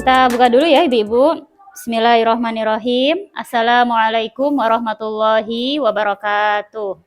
Kita buka dulu ya Ibu-Ibu. Bismillahirrahmanirrahim. Assalamualaikum warahmatullahi wabarakatuh.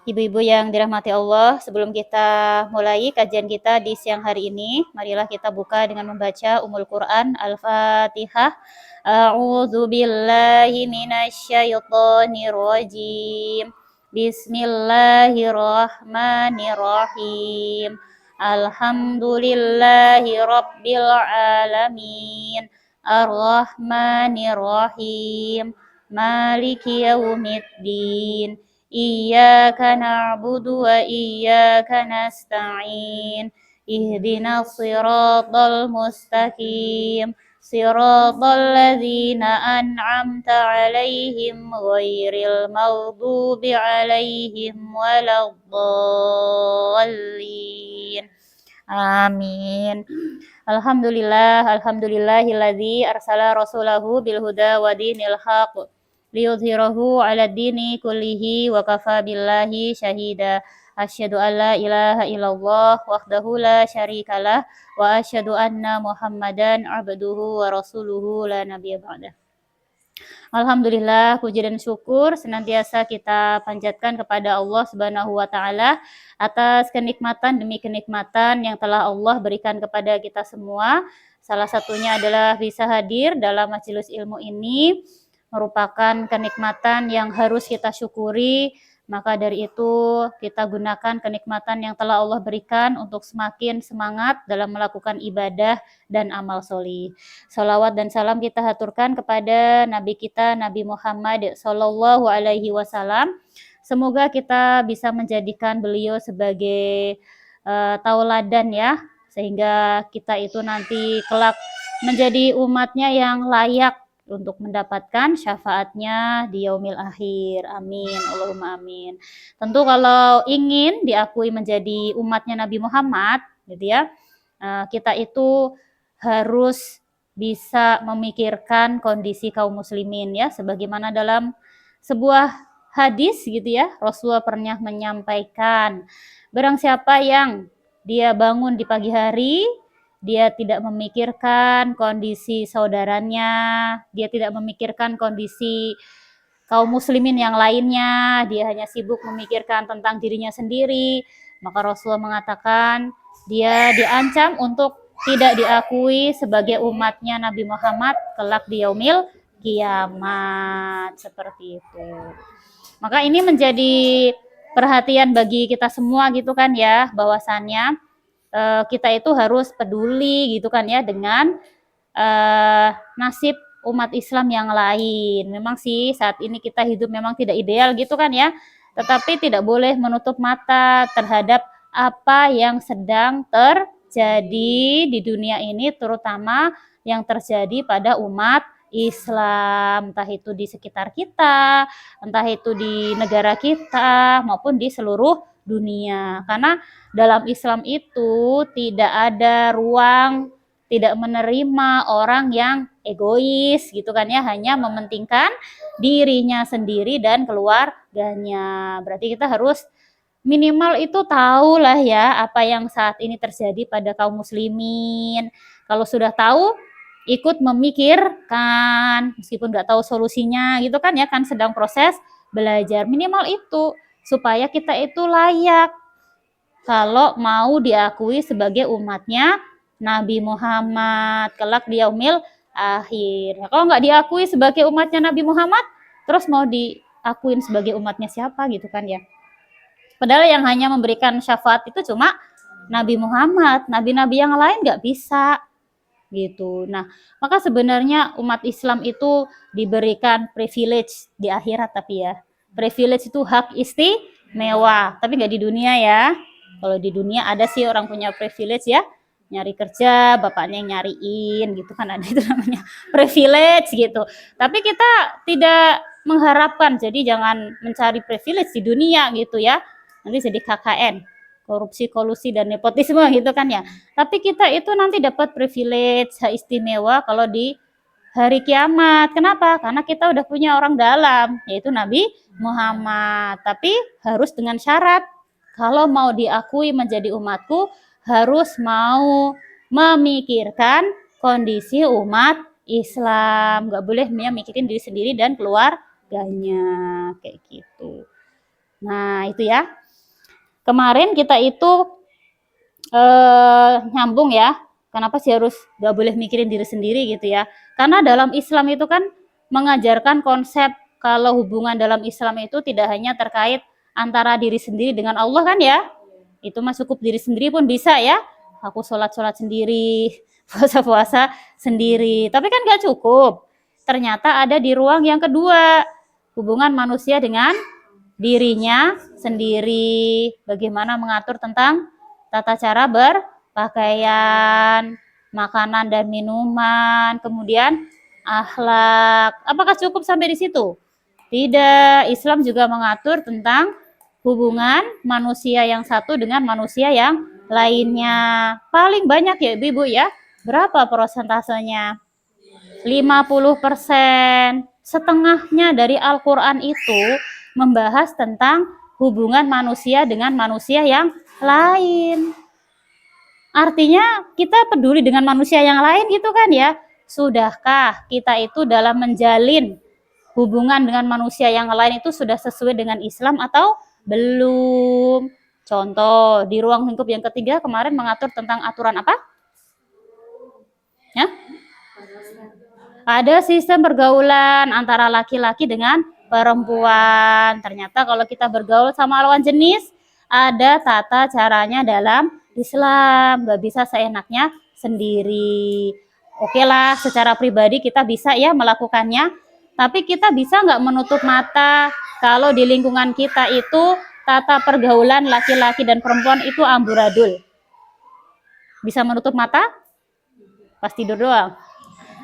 Ibu-ibu yang dirahmati Allah, sebelum kita mulai kajian kita di siang hari ini, marilah kita buka dengan membaca Ummul Quran Al-Fatihah. A'udzu billahi minasyaitonir rajim. Bismillahirrahmanirrahim. Alhamdulillahi rabbil alamin. Ar-Rahmanir-Rahim. Maliki yaumiddin. Iyyaka na'budu wa iyyaka nasta'in. Ihdinas siratal mustaqim. Siratal ladzina an'amta 'alaihim ghairil maghdubi 'alaihim waladdallin. Amin. Alhamdulillahilladzi arsala rasulahu bil huda wa dinil haqq liyudhhirahu 'ala dini kullihi wa kafa billahi syahida. Asyhadu an la ilaha illallah wahdahu la syarikalah wa asyhadu anna Muhammadan abduhu wa rasuluhu la nabiyya ba'dah. Alhamdulillah, puji dan syukur senantiasa kita panjatkan kepada Allah Subhanahu wa taala atas kenikmatan demi kenikmatan yang telah Allah berikan kepada kita semua. Salah satunya adalah bisa hadir dalam majelis ilmu ini, merupakan kenikmatan yang harus kita syukuri. Maka dari itu kita gunakan kenikmatan yang telah Allah berikan untuk semakin semangat dalam melakukan ibadah dan amal solih. Salawat dan salam kita haturkan kepada Nabi kita, Nabi Muhammad Sallallahu Alaihi Wasallam. Semoga kita bisa menjadikan beliau sebagai tauladan ya, sehingga kita itu nanti kelak menjadi umatnya yang layak untuk mendapatkan syafaatnya di yaumil akhir. Amin. Allahumma amin. Tentu kalau ingin diakui menjadi umatnya Nabi Muhammad, gitu ya, kita itu harus bisa memikirkan kondisi kaum muslimin ya, sebagaimana dalam sebuah hadis gitu ya, Rasulullah pernah menyampaikan, barang siapa yang dia bangun di pagi hari, dia tidak memikirkan kondisi saudaranya, dia tidak memikirkan kondisi kaum muslimin yang lainnya, dia hanya sibuk memikirkan tentang dirinya sendiri, maka Rasulullah mengatakan dia diancam untuk tidak diakui sebagai umatnya Nabi Muhammad kelak di yaumil kiamat. Seperti itu. Maka ini menjadi perhatian bagi kita semua gitu kan ya, bahwasannya kita itu harus peduli gitu kan ya dengan nasib umat Islam yang lain. Memang sih saat ini kita hidup memang tidak ideal gitu kan ya, tetapi tidak boleh menutup mata terhadap apa yang sedang terjadi di dunia ini, terutama yang terjadi pada umat Islam, entah itu di sekitar kita, entah itu di negara kita, maupun di seluruh dunia. Karena dalam Islam itu tidak ada ruang, tidak menerima orang yang egois gitu kan ya, hanya mementingkan dirinya sendiri dan keluarganya. Berarti kita harus minimal itu tahu lah ya apa yang saat ini terjadi pada kaum muslimin. Kalau sudah tahu, ikut memikirkan, meskipun nggak tahu solusinya gitu kan ya, kan sedang proses belajar. Minimal itu, supaya kita itu layak kalau mau diakui sebagai umatnya Nabi Muhammad kelak di yaumil akhir. Nah, kalau nggak diakui sebagai umatnya Nabi Muhammad, terus mau diakuin sebagai umatnya siapa gitu kan ya. Padahal yang hanya memberikan syafaat itu cuma Nabi Muhammad, nabi-nabi yang lain nggak bisa gitu. Nah, maka sebenarnya umat Islam itu diberikan privilege di akhirat, tapi ya privilege itu hak istimewa, tapi nggak di dunia ya. Kalau di dunia ada sih orang punya privilege ya, nyari kerja bapaknya yang nyariin gitu kan, ada itu namanya privilege gitu. Tapi kita tidak mengharapkan, jadi jangan mencari privilege di dunia gitu ya, nanti jadi KKN, korupsi, kolusi, dan nepotisme gitu kan ya. Tapi kita itu nanti dapat privilege, hak istimewa kalau di hari kiamat. Kenapa? Karena kita udah punya orang dalam, yaitu Nabi Muhammad. Tapi harus dengan syarat, kalau mau diakui menjadi umatku, harus mau memikirkan kondisi umat Islam. Nggak boleh mikirin diri sendiri dan keluarganya, kayak gitu. Nah, itu ya. Kemarin kita itu nyambung ya. Kenapa sih harus nggak boleh mikirin diri sendiri gitu ya? Karena dalam Islam itu kan mengajarkan konsep kalau hubungan dalam Islam itu tidak hanya terkait antara diri sendiri dengan Allah kan ya? Itu mah cukup diri sendiri pun bisa ya. Aku sholat sendiri, puasa sendiri. Tapi kan nggak cukup. Ternyata ada di ruang yang kedua, hubungan manusia dengan dirinya sendiri. Bagaimana mengatur tentang tata cara berpakaian, makanan dan minuman, kemudian akhlak. Apakah cukup sampai di situ? Tidak, Islam juga mengatur tentang hubungan manusia yang satu dengan manusia yang lainnya. Paling banyak ya Ibu ya. Berapa persentasenya? 50%. Setengahnya dari Al-Quran itu membahas tentang hubungan manusia dengan manusia yang lain. Artinya kita peduli dengan manusia yang lain gitu kan ya. Sudahkah kita itu dalam menjalin hubungan dengan manusia yang lain itu sudah sesuai dengan Islam atau belum? Contoh, di ruang lingkup yang ketiga kemarin mengatur tentang aturan apa? Ya? Ada sistem pergaulan antara laki-laki dengan perempuan. Ternyata kalau kita bergaul sama lawan jenis, ada tata caranya dalam Islam. Gak bisa seenaknya sendiri. Oke lah, secara pribadi kita bisa ya melakukannya. Tapi kita bisa nggak menutup mata kalau di lingkungan kita itu tata pergaulan laki-laki dan perempuan itu amburadul. Bisa menutup mata? Pas tidur doang.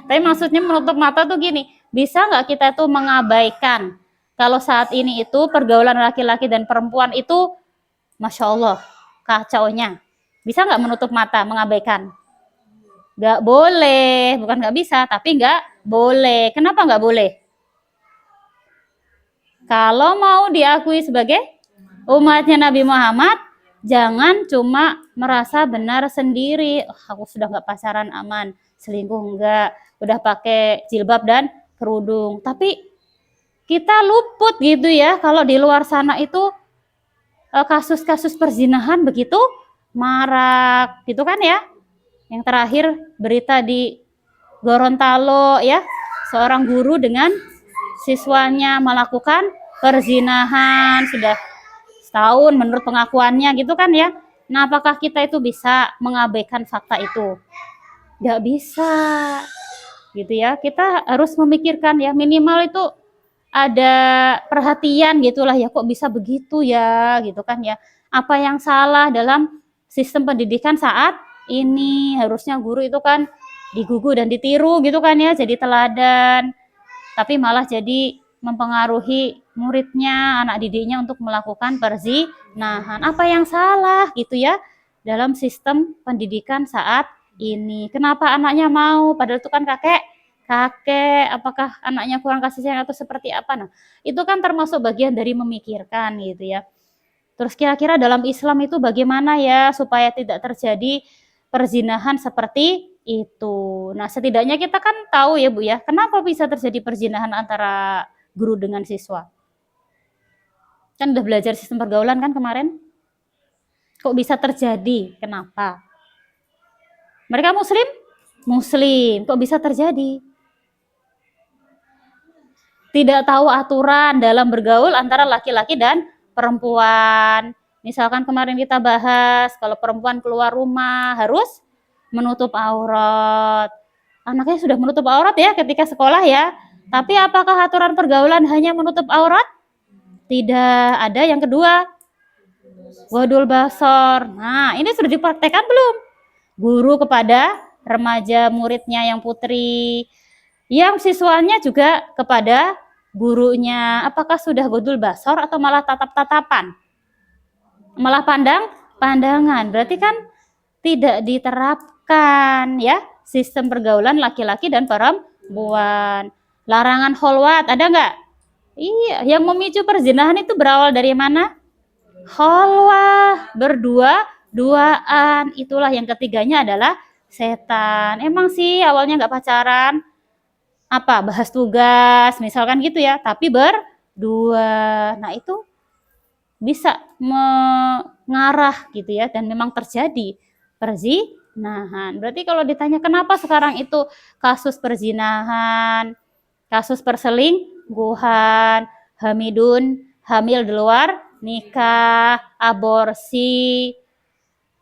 Tapi maksudnya menutup mata tuh gini, bisa nggak kita tuh mengabaikan kalau saat ini itu pergaulan laki-laki dan perempuan itu, Masya Allah, kacaunya. Bisa nggak menutup mata, mengabaikan? Nggak boleh, bukan nggak bisa, tapi nggak boleh. Kenapa nggak boleh? Kalau mau diakui sebagai umatnya Nabi Muhammad, jangan cuma merasa benar sendiri. Oh, aku sudah nggak pacaran aman, selingkuh enggak, udah pakai jilbab dan kerudung. Tapi kita luput gitu ya kalau di luar sana itu kasus-kasus perzinahan begitu marak gitu kan ya. Yang terakhir berita di Gorontalo ya, seorang guru dengan siswanya melakukan perzinahan sudah setahun menurut pengakuannya gitu kan ya. Nah, apakah kita itu bisa mengabaikan fakta itu? Nggak bisa gitu ya. Kita harus memikirkan ya, minimal itu ada perhatian gitulah ya, kok bisa begitu ya gitu kan ya. Apa yang salah dalam sistem pendidikan saat ini? Harusnya guru itu kan digugu dan ditiru gitu kan ya, jadi teladan. Tapi malah jadi mempengaruhi muridnya, anak didiknya untuk melakukan perzinahan. Apa yang salah gitu ya dalam sistem pendidikan saat ini? Kenapa anaknya mau? Padahal itu kan kakek, apakah anaknya kurang kasih sayang atau seperti apa? Nah, itu kan termasuk bagian dari memikirkan gitu ya. Terus kira-kira dalam Islam itu bagaimana ya supaya tidak terjadi perzinahan seperti itu. Nah, setidaknya kita kan tahu ya Bu ya, kenapa bisa terjadi perzinahan antara guru dengan siswa. Kan udah belajar sistem pergaulan kan kemarin? Kok bisa terjadi? Kenapa? Mereka muslim? Muslim. Kok bisa terjadi? Tidak tahu aturan dalam bergaul antara laki-laki dan perempuan. Misalkan kemarin kita bahas, kalau perempuan keluar rumah harus menutup aurat. Anaknya sudah menutup aurat ya ketika sekolah ya. Tapi apakah aturan pergaulan hanya menutup aurat? Tidak. Ada yang kedua, wadul basor. Nah, ini sudah dipraktekkan belum? Guru kepada remaja muridnya yang putri, yang siswanya juga kepada gurunya. Apakah sudah wadul basor atau malah tatap-tatapan? Malah pandangan. Berarti kan tidak diterapkan ya sistem pergaulan laki-laki dan perempuan. Larangan kholwat ada nggak? Iya, yang memicu perzinahan itu berawal dari mana? Kholwah, berdua-duaan. Itulah yang ketiganya adalah setan. Emang sih awalnya nggak pacaran, apa bahas tugas, misalkan gitu ya, tapi berdua. Nah itu bisa mengarah gitu ya, dan memang terjadi perzinahan. Berarti kalau ditanya kenapa sekarang itu kasus perzinahan, kasus perselingkuhan, hamil di luar nikah, aborsi,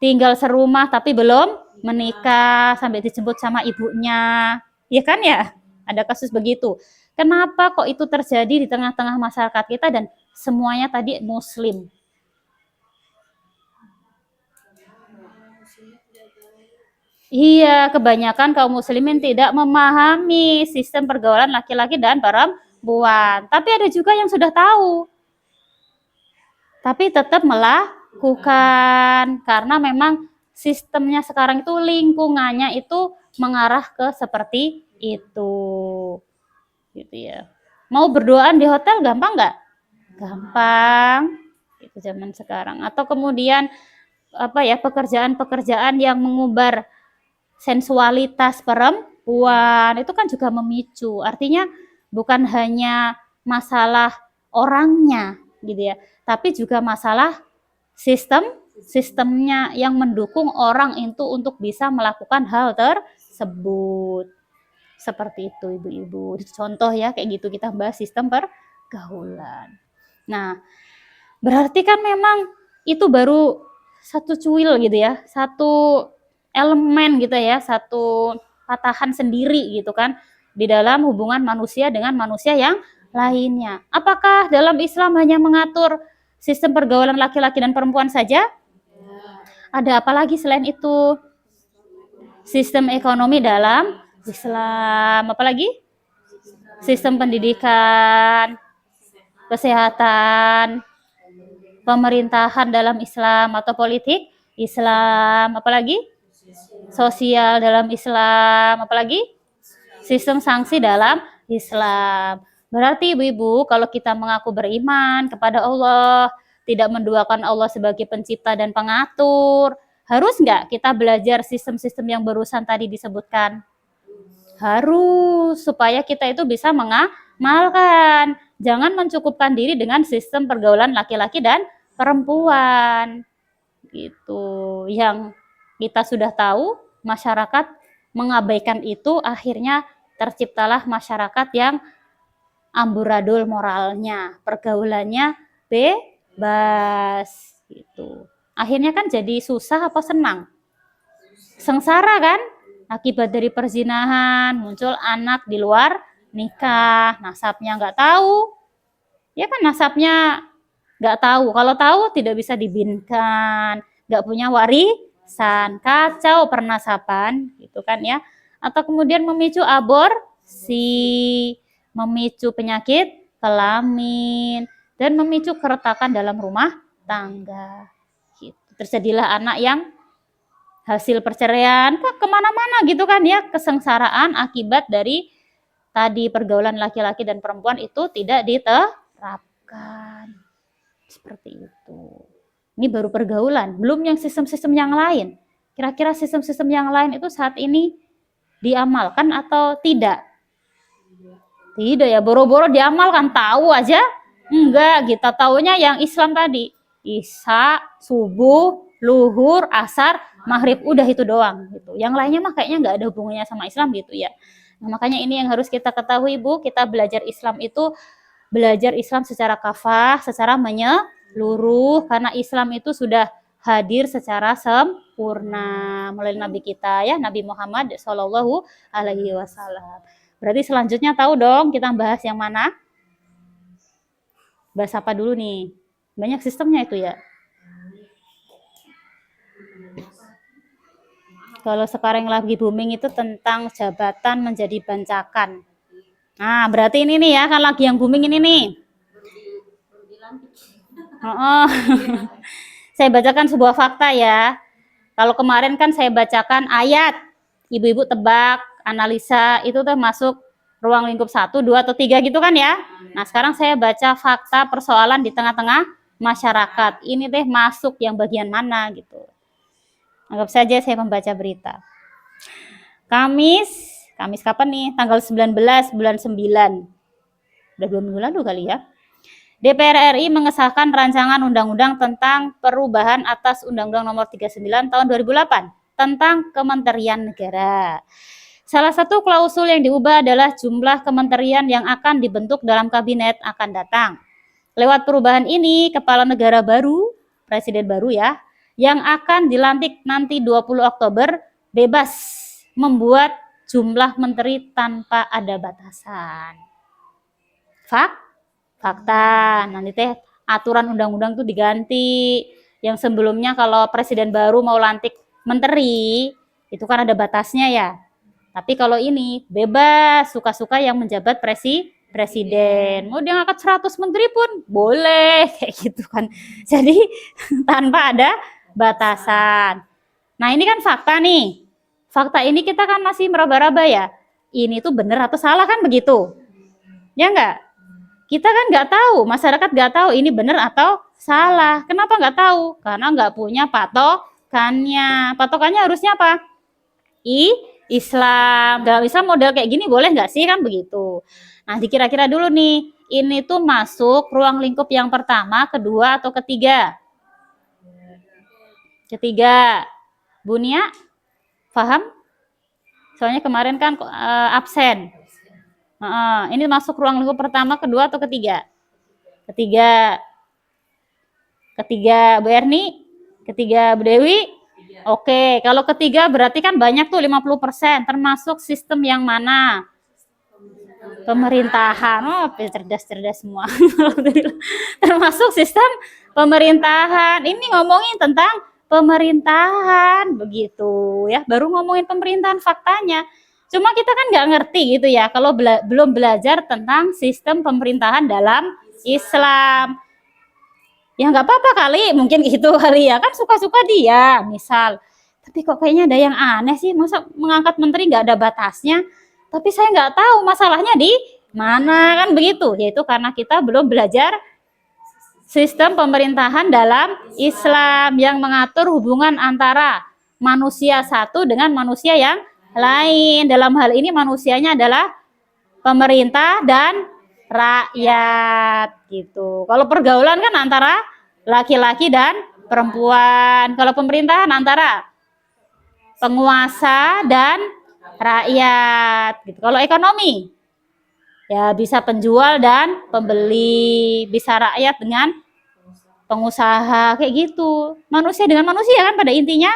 tinggal serumah tapi belum menikah sampai dijemput sama ibunya, ya kan ya? Ada kasus begitu. Kenapa kok itu terjadi di tengah-tengah masyarakat kita dan semuanya tadi muslim? Iya, kebanyakan kaum muslimin tidak memahami sistem pergaulan laki-laki dan perempuan. Tapi ada juga yang sudah tahu, tapi tetap melakukan karena memang sistemnya sekarang itu lingkungannya itu mengarah ke seperti itu, gitu ya. Mau berduaan di hotel gampang nggak? Gampang, itu zaman sekarang. Atau kemudian apa ya, pekerjaan-pekerjaan yang mengubar sensualitas perempuan itu kan juga memicu. Artinya bukan hanya masalah orangnya gitu ya, tapi juga masalah sistemnya yang mendukung orang itu untuk bisa melakukan hal tersebut. Seperti itu ibu-ibu. Contoh ya kayak gitu, kita bahas sistem pergaulan. Nah, berarti kan memang itu baru satu cuil gitu ya, satu elemen gitu ya, satu patahan sendiri gitu kan di dalam hubungan manusia dengan manusia yang lainnya. Apakah dalam Islam hanya mengatur sistem pergaulan laki-laki dan perempuan saja? Ada apa lagi selain itu? Sistem ekonomi dalam Islam, apalagi sistem pendidikan, kesehatan, pemerintahan dalam Islam atau politik Islam, apalagi sosial dalam Islam, apalagi sistem sanksi dalam Islam. Berarti ibu-ibu kalau kita mengaku beriman kepada Allah, tidak menduakan Allah sebagai pencipta dan pengatur, harus nggak kita belajar sistem-sistem yang barusan tadi disebutkan? Harus, supaya kita itu bisa mengamalkan. Jangan mencukupkan diri dengan sistem pergaulan laki-laki dan perempuan. Gitu. Yang kita sudah tahu, masyarakat mengabaikan itu, akhirnya terciptalah masyarakat yang amburadul moralnya, pergaulannya bebas gitu. Akhirnya kan jadi susah apa senang? Sengsara kan? Akibat dari perzinahan, muncul anak di luar nikah, nasabnya nggak tahu. Ya kan nasabnya nggak tahu. Kalau tahu tidak bisa dibinkan, nggak punya warisan, kacau pernasaban, gitu kan ya. Atau kemudian memicu aborsi, memicu penyakit kelamin, dan memicu keretakan dalam rumah tangga. Gitu. Terjadilah anak yang hasil perceraian kemana-mana gitu kan ya, kesengsaraan akibat dari tadi pergaulan laki-laki dan perempuan itu tidak diterapkan. Seperti itu. Ini baru pergaulan, belum yang sistem-sistem yang lain. Kira-kira sistem-sistem yang lain itu saat ini diamalkan atau tidak? Tidak ya, boro-boro diamalkan, tahu aja? Enggak, kita taunya yang Islam tadi. Isya, subuh, luhur, asar, maghrib, udah itu doang gitu. Yang lainnya mah kayaknya nggak ada hubungannya sama Islam gitu ya. Nah, makanya ini yang harus kita ketahui Bu, kita belajar Islam itu belajar Islam secara kafah, secara menyeluruh, karena Islam itu sudah hadir secara sempurna melalui Nabi kita ya, Nabi Muhammad Shallallahu Alaihi Wasallam. Berarti selanjutnya tahu dong kita bahas yang mana? Bahas apa dulu nih? Banyak sistemnya itu ya. Kalau sekarang lagi booming itu tentang jabatan menjadi bancakan. Nah, berarti ini nih ya, kan lagi yang booming ini nih. Oh, saya bacakan sebuah fakta ya. Kalau kemarin kan saya bacakan ayat, ibu-ibu tebak, analisa, itu tuh masuk ruang lingkup 1, 2, atau 3 gitu kan ya. Nah, sekarang saya baca fakta persoalan di tengah-tengah masyarakat. Ini deh masuk yang bagian mana gitu. Anggap saja saya membaca berita. Kamis kapan nih? Tanggal 19 bulan 9. Udah 2 minggu lalu kali ya. DPR RI mengesahkan rancangan undang-undang tentang perubahan atas Undang-Undang Nomor 39 tahun 2008 tentang Kementerian Negara. Salah satu klausul yang diubah adalah jumlah kementerian yang akan dibentuk dalam kabinet akan datang. Lewat perubahan ini, kepala negara baru, presiden baru ya, yang akan dilantik nanti 20 Oktober bebas membuat jumlah menteri tanpa ada batasan. Fakta. Nanti teh aturan undang-undang tuh diganti. Yang sebelumnya kalau presiden baru mau lantik menteri, itu kan ada batasnya ya. Tapi kalau ini bebas, suka-suka yang menjabat presiden. Mau dia ngangkat 100 menteri pun boleh, kayak gitu kan. Jadi tanpa ada batasan. Nah, ini kan fakta nih. Fakta ini kita kan masih meraba-raba ya. Ini tuh benar atau salah kan begitu? Ya enggak? Kita kan nggak tahu, masyarakat nggak tahu ini benar atau salah. Kenapa nggak tahu? Karena nggak punya patokannya. Patokannya harusnya apa? Islam. Dalam Islam model kayak gini boleh nggak sih? Kan begitu. Nah, dikira-kira dulu nih, ini tuh masuk ruang lingkup yang pertama, kedua, atau ketiga? Ketiga. Bunia, paham? Soalnya kemarin kan absen. Ini masuk ruang lingkup pertama, kedua, atau ketiga? Ketiga Bu Erni, ketiga Bu Dewi. Oke, kalau ketiga berarti kan banyak tuh 50%, termasuk sistem yang mana? Pemerintahan. Oh, cerdas semua. Termasuk sistem pemerintahan. Ini ngomongin tentang pemerintahan begitu ya, baru ngomongin pemerintahan faktanya. Cuma kita kan nggak ngerti gitu ya kalau belum belajar tentang sistem pemerintahan dalam Islam. Ya nggak apa-apa kali, mungkin gitu kali ya, kan suka-suka dia misal. Tapi kok kayaknya ada yang aneh sih, masa mengangkat menteri nggak ada batasnya. Tapi saya nggak tahu masalahnya di mana, kan begitu. Yaitu karena kita belum belajar sistem pemerintahan dalam Islam yang mengatur hubungan antara manusia satu dengan manusia yang lain. Dalam hal ini manusianya adalah pemerintah dan rakyat gitu. Kalau pergaulan kan antara laki-laki dan perempuan. Kalau pemerintahan antara penguasa dan rakyat gitu. Kalau ekonomi ya bisa penjual dan pembeli, bisa rakyat dengan pengusaha, kayak gitu. Manusia dengan manusia kan pada intinya.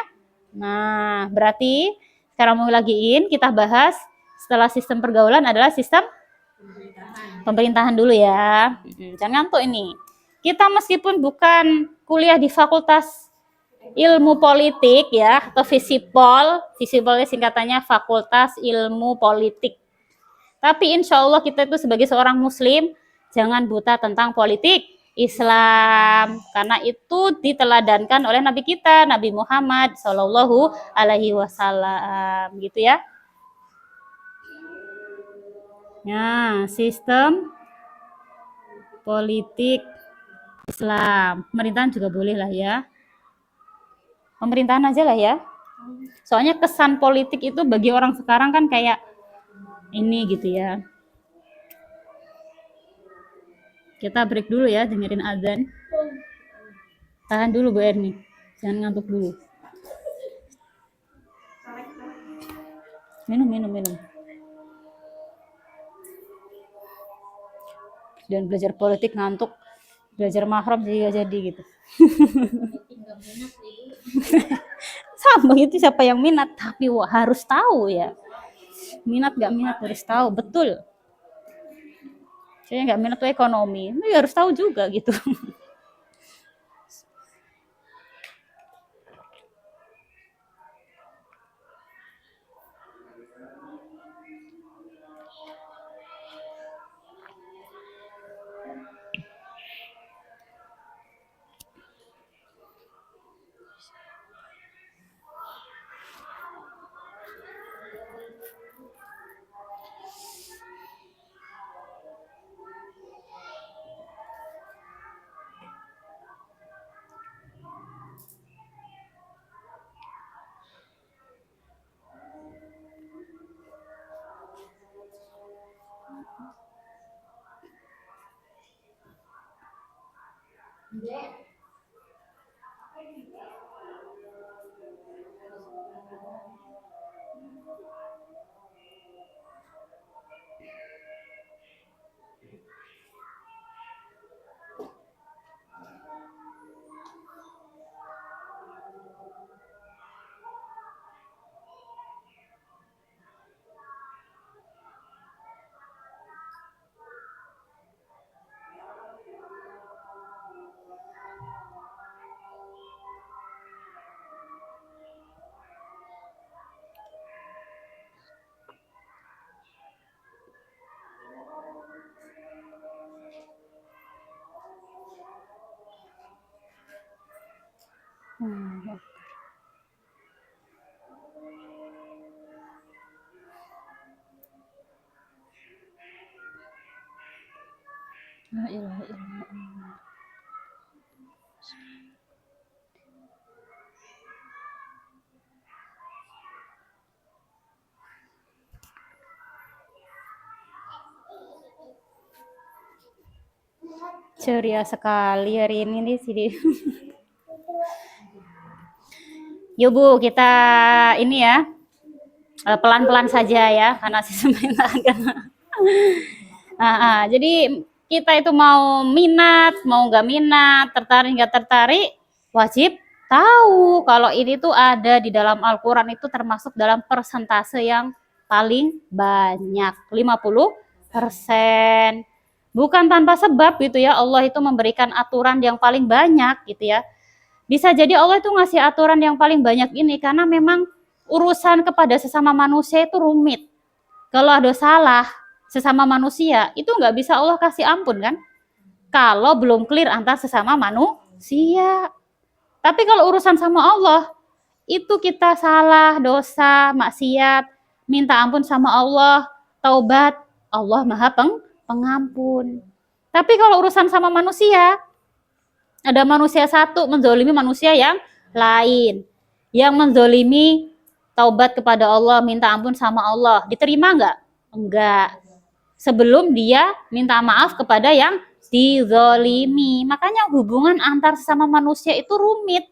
Nah, berarti sekarang mau lagiin kita bahas setelah sistem pergaulan adalah sistem pemerintahan dulu ya. Jangan ngantuk ini. Kita meskipun bukan kuliah di Fakultas Ilmu Politik ya, atau Visipol singkatannya Fakultas Ilmu Politik. Tapi insya Allah kita itu sebagai seorang muslim jangan buta tentang politik Islam, karena itu diteladankan oleh Nabi kita, Nabi Muhammad Shallallahu Alaihi Wasallam, gitu ya. Nah, sistem politik Islam, pemerintahan juga boleh lah ya. Pemerintahan aja lah ya. Soalnya kesan politik itu bagi orang sekarang kan kayak ini gitu ya. Kita break dulu ya, dengerin azan. Tahan dulu Bu Erni, jangan ngantuk dulu. Minum. Dan belajar politik ngantuk, belajar mahram juga jadi gitu. Sama itu siapa yang minat, tapi harus tahu ya. Minat gak minat harus tahu, betul. Saya nggak minat tuh ekonomi, harus tahu juga gitu. La ilaha illallah. Ceria sekali hari ini nih sini. Yuk Bu, kita ini ya pelan-pelan saja ya karena sistem pemerintahan. Jadi kita itu mau minat, mau nggak minat, tertarik nggak tertarik, wajib tahu kalau ini tuh ada di dalam Al-Quran itu termasuk dalam persentase yang paling banyak, 50%. Bukan tanpa sebab gitu ya, Allah itu memberikan aturan yang paling banyak gitu ya. Bisa jadi Allah itu ngasih aturan yang paling banyak ini karena memang urusan kepada sesama manusia itu rumit. Kalau ada salah sesama manusia, itu nggak bisa Allah kasih ampun kan? Kalau belum clear antar sesama manusia. Tapi kalau urusan sama Allah, itu kita salah, dosa, maksiat, minta ampun sama Allah, taubat, Allah Maha Pengampun. Tapi kalau urusan sama manusia, ada manusia satu menzolimi manusia yang lain. Yang menzolimi taubat kepada Allah, minta ampun sama Allah. Diterima nggak? Enggak. Sebelum dia minta maaf kepada yang dizolimi. Makanya hubungan antar sesama manusia itu rumit.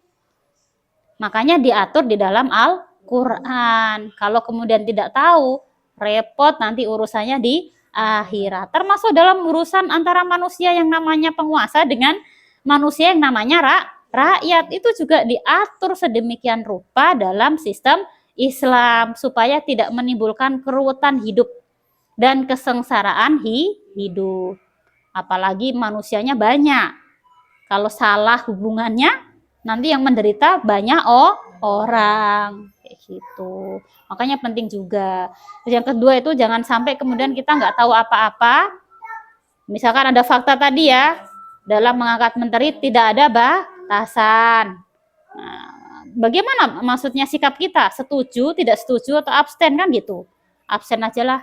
Makanya diatur di dalam Al-Quran. Kalau kemudian tidak tahu, repot nanti urusannya di akhirat. Termasuk dalam urusan antara manusia yang namanya penguasa dengan manusia yang namanya rakyat. Itu juga diatur sedemikian rupa dalam sistem Islam supaya tidak menimbulkan keruwetan hidup dan kesengsaraan hidup. Apalagi manusianya banyak. Kalau salah hubungannya, nanti yang menderita banyak orang. Kayak gitu. Makanya penting juga. Terus yang kedua itu jangan sampai kemudian kita nggak tahu apa-apa. Misalkan ada fakta tadi ya, dalam mengangkat menteri tidak ada batasan. Nah, bagaimana maksudnya sikap kita? Setuju, tidak setuju, atau abstain kan gitu? Abstain aja lah.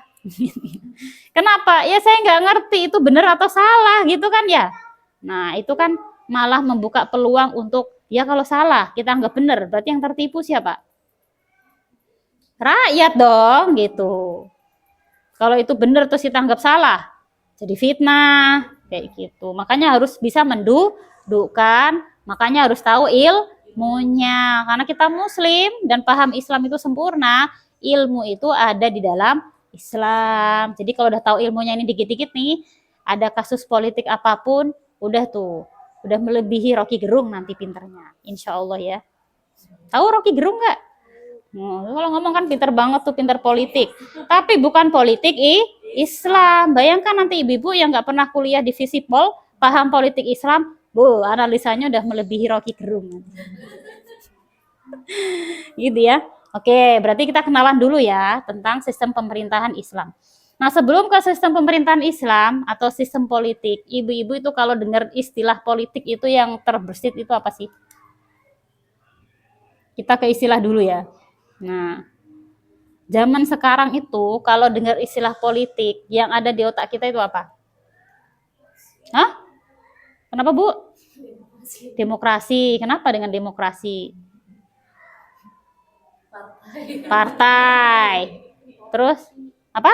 Kenapa? Ya saya nggak ngerti itu benar atau salah gitu kan ya. Nah itu kan malah membuka peluang untuk ya kalau salah kita anggap benar, berarti yang tertipu siapa? Rakyat dong gitu. Kalau itu benar terus kita anggap salah, jadi fitnah kayak gitu. Makanya harus bisa mendudukkan, makanya harus tahu ilmunya. Karena kita muslim dan paham Islam itu sempurna, ilmu itu ada di dalam Islam. Jadi kalau udah tahu ilmunya ini dikit-dikit nih, ada kasus politik apapun, udah tuh, udah melebihi Rocky Gerung nanti pinternya, insya Allah ya. Tahu Rocky Gerung nggak? Kalau ngomong kan pinter banget tuh, pinter politik. Tapi bukan politik Islam. Bayangkan nanti ibu-ibu yang nggak pernah kuliah di Visipol, paham politik Islam, bu, analisanya udah melebihi Rocky Gerung. Gitu ya. Oke, berarti kita kenalan dulu ya tentang sistem pemerintahan Islam. Nah, sebelum ke sistem pemerintahan Islam atau sistem politik, ibu-ibu itu kalau dengar istilah politik itu yang terbersit itu apa sih? Kita ke istilah dulu ya. Nah, zaman sekarang itu kalau dengar istilah politik, yang ada di otak kita itu apa? Hah? Kenapa, Bu? Demokrasi. Kenapa dengan demokrasi? Partai. Terus apa?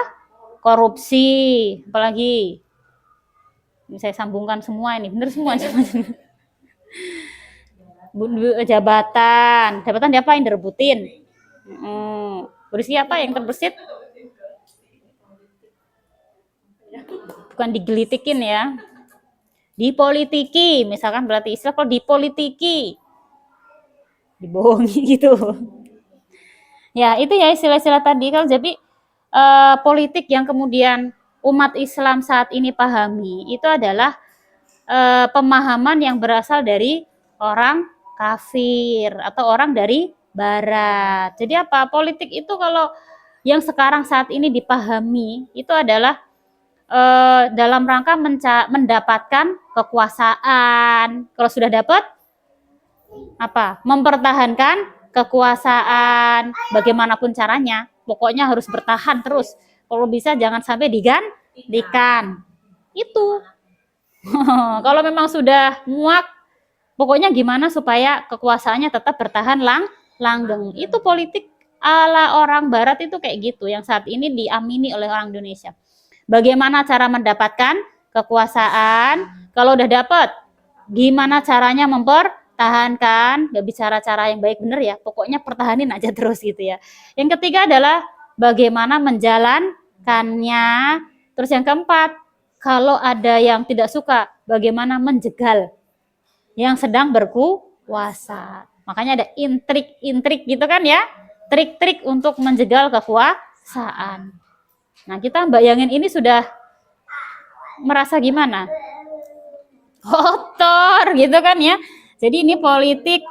Korupsi. Apalagi? Ini saya sambungkan semua ini. Bener semua. Jabatan. Jabatan diapain? Direbutin. Berisi apa yang terbersit? Bukan digelitikin ya. Dipolitiki. Misalkan berarti istilah kalau dipolitiki. Dibohongi gitu. Ya, itu ya istilah-istilah tadi. Kalau jadi politik yang kemudian umat Islam saat ini pahami, itu adalah pemahaman yang berasal dari orang kafir atau orang dari barat. Jadi apa? Politik itu kalau yang sekarang saat ini dipahami, itu adalah dalam rangka mendapatkan kekuasaan. Kalau sudah dapat, apa? Mempertahankan kekuasaan bagaimanapun caranya, pokoknya harus bertahan terus. Kalau bisa jangan sampai digantikan. Itu Kalau memang sudah muak, pokoknya gimana supaya kekuasaannya tetap bertahan langgeng. Itu politik ala orang barat itu kayak gitu, yang saat ini diamini oleh orang Indonesia. Bagaimana cara mendapatkan kekuasaan? Kalau udah dapat, gimana caranya mempertahankan? Gak bicara cara yang baik bener ya, pokoknya pertahanin aja terus gitu ya. Yang ketiga adalah bagaimana menjalankannya. Terus yang keempat, kalau ada yang tidak suka, bagaimana menjegal yang sedang berkuasa. Makanya ada intrik-intrik gitu kan ya, trik-trik untuk menjegal kekuasaan. Nah, kita bayangin ini sudah merasa gimana? Kotor gitu kan ya. Jadi ini politik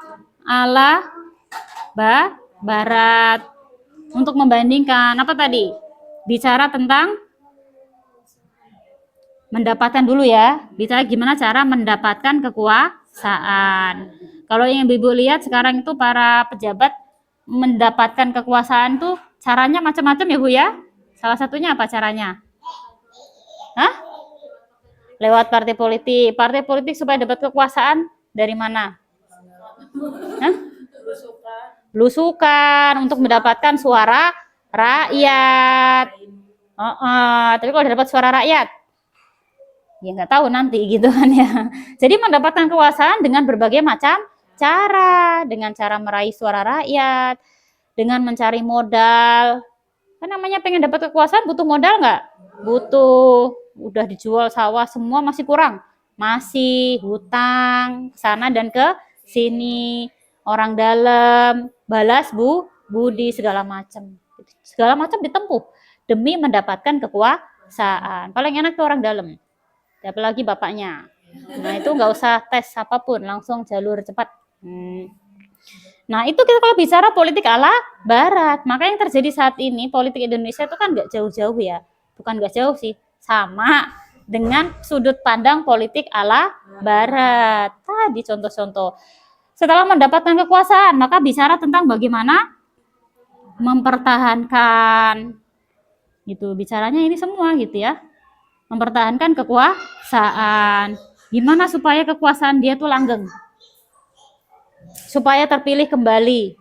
ala barat. Untuk membandingkan apa tadi? Bicara tentang mendapatkan dulu ya. Bicara gimana cara mendapatkan kekuasaan. Kalau yang Ibu lihat sekarang itu para pejabat mendapatkan kekuasaan tuh caranya macam-macam ya Bu ya. Salah satunya apa caranya? Hah? Lewat partai politik. Partai politik supaya dapat kekuasaan dari mana? Hah? Belusukan untuk mendapatkan suara rakyat. Tapi kalau dapat suara rakyat, ya nggak tahu nanti gitu kan ya. Jadi mendapatkan kekuasaan dengan berbagai macam cara, dengan cara meraih suara rakyat, dengan mencari modal. Kan namanya pengen dapat kekuasaan butuh modal nggak? Butuh. Udah dijual sawah semua masih kurang. Masih hutang sana dan ke sini. Orang dalam balas budi segala macam. Segala macam ditempuh demi mendapatkan kekuasaan. Paling enak tuh orang dalam. Apalagi bapaknya. Nah itu nggak usah tes apapun, langsung jalur cepat. Nah itu kita kalau bicara politik ala barat, maka yang terjadi saat ini politik Indonesia itu kan nggak jauh-jauh ya, bukan nggak jauh sih, sama dengan sudut pandang politik ala barat. Tadi contoh-contoh. Setelah mendapatkan kekuasaan, maka bicara tentang bagaimana mempertahankan, gitu. Bicaranya ini semua gitu ya, mempertahankan kekuasaan. Gimana supaya kekuasaan dia tuh langgeng? Supaya terpilih kembali,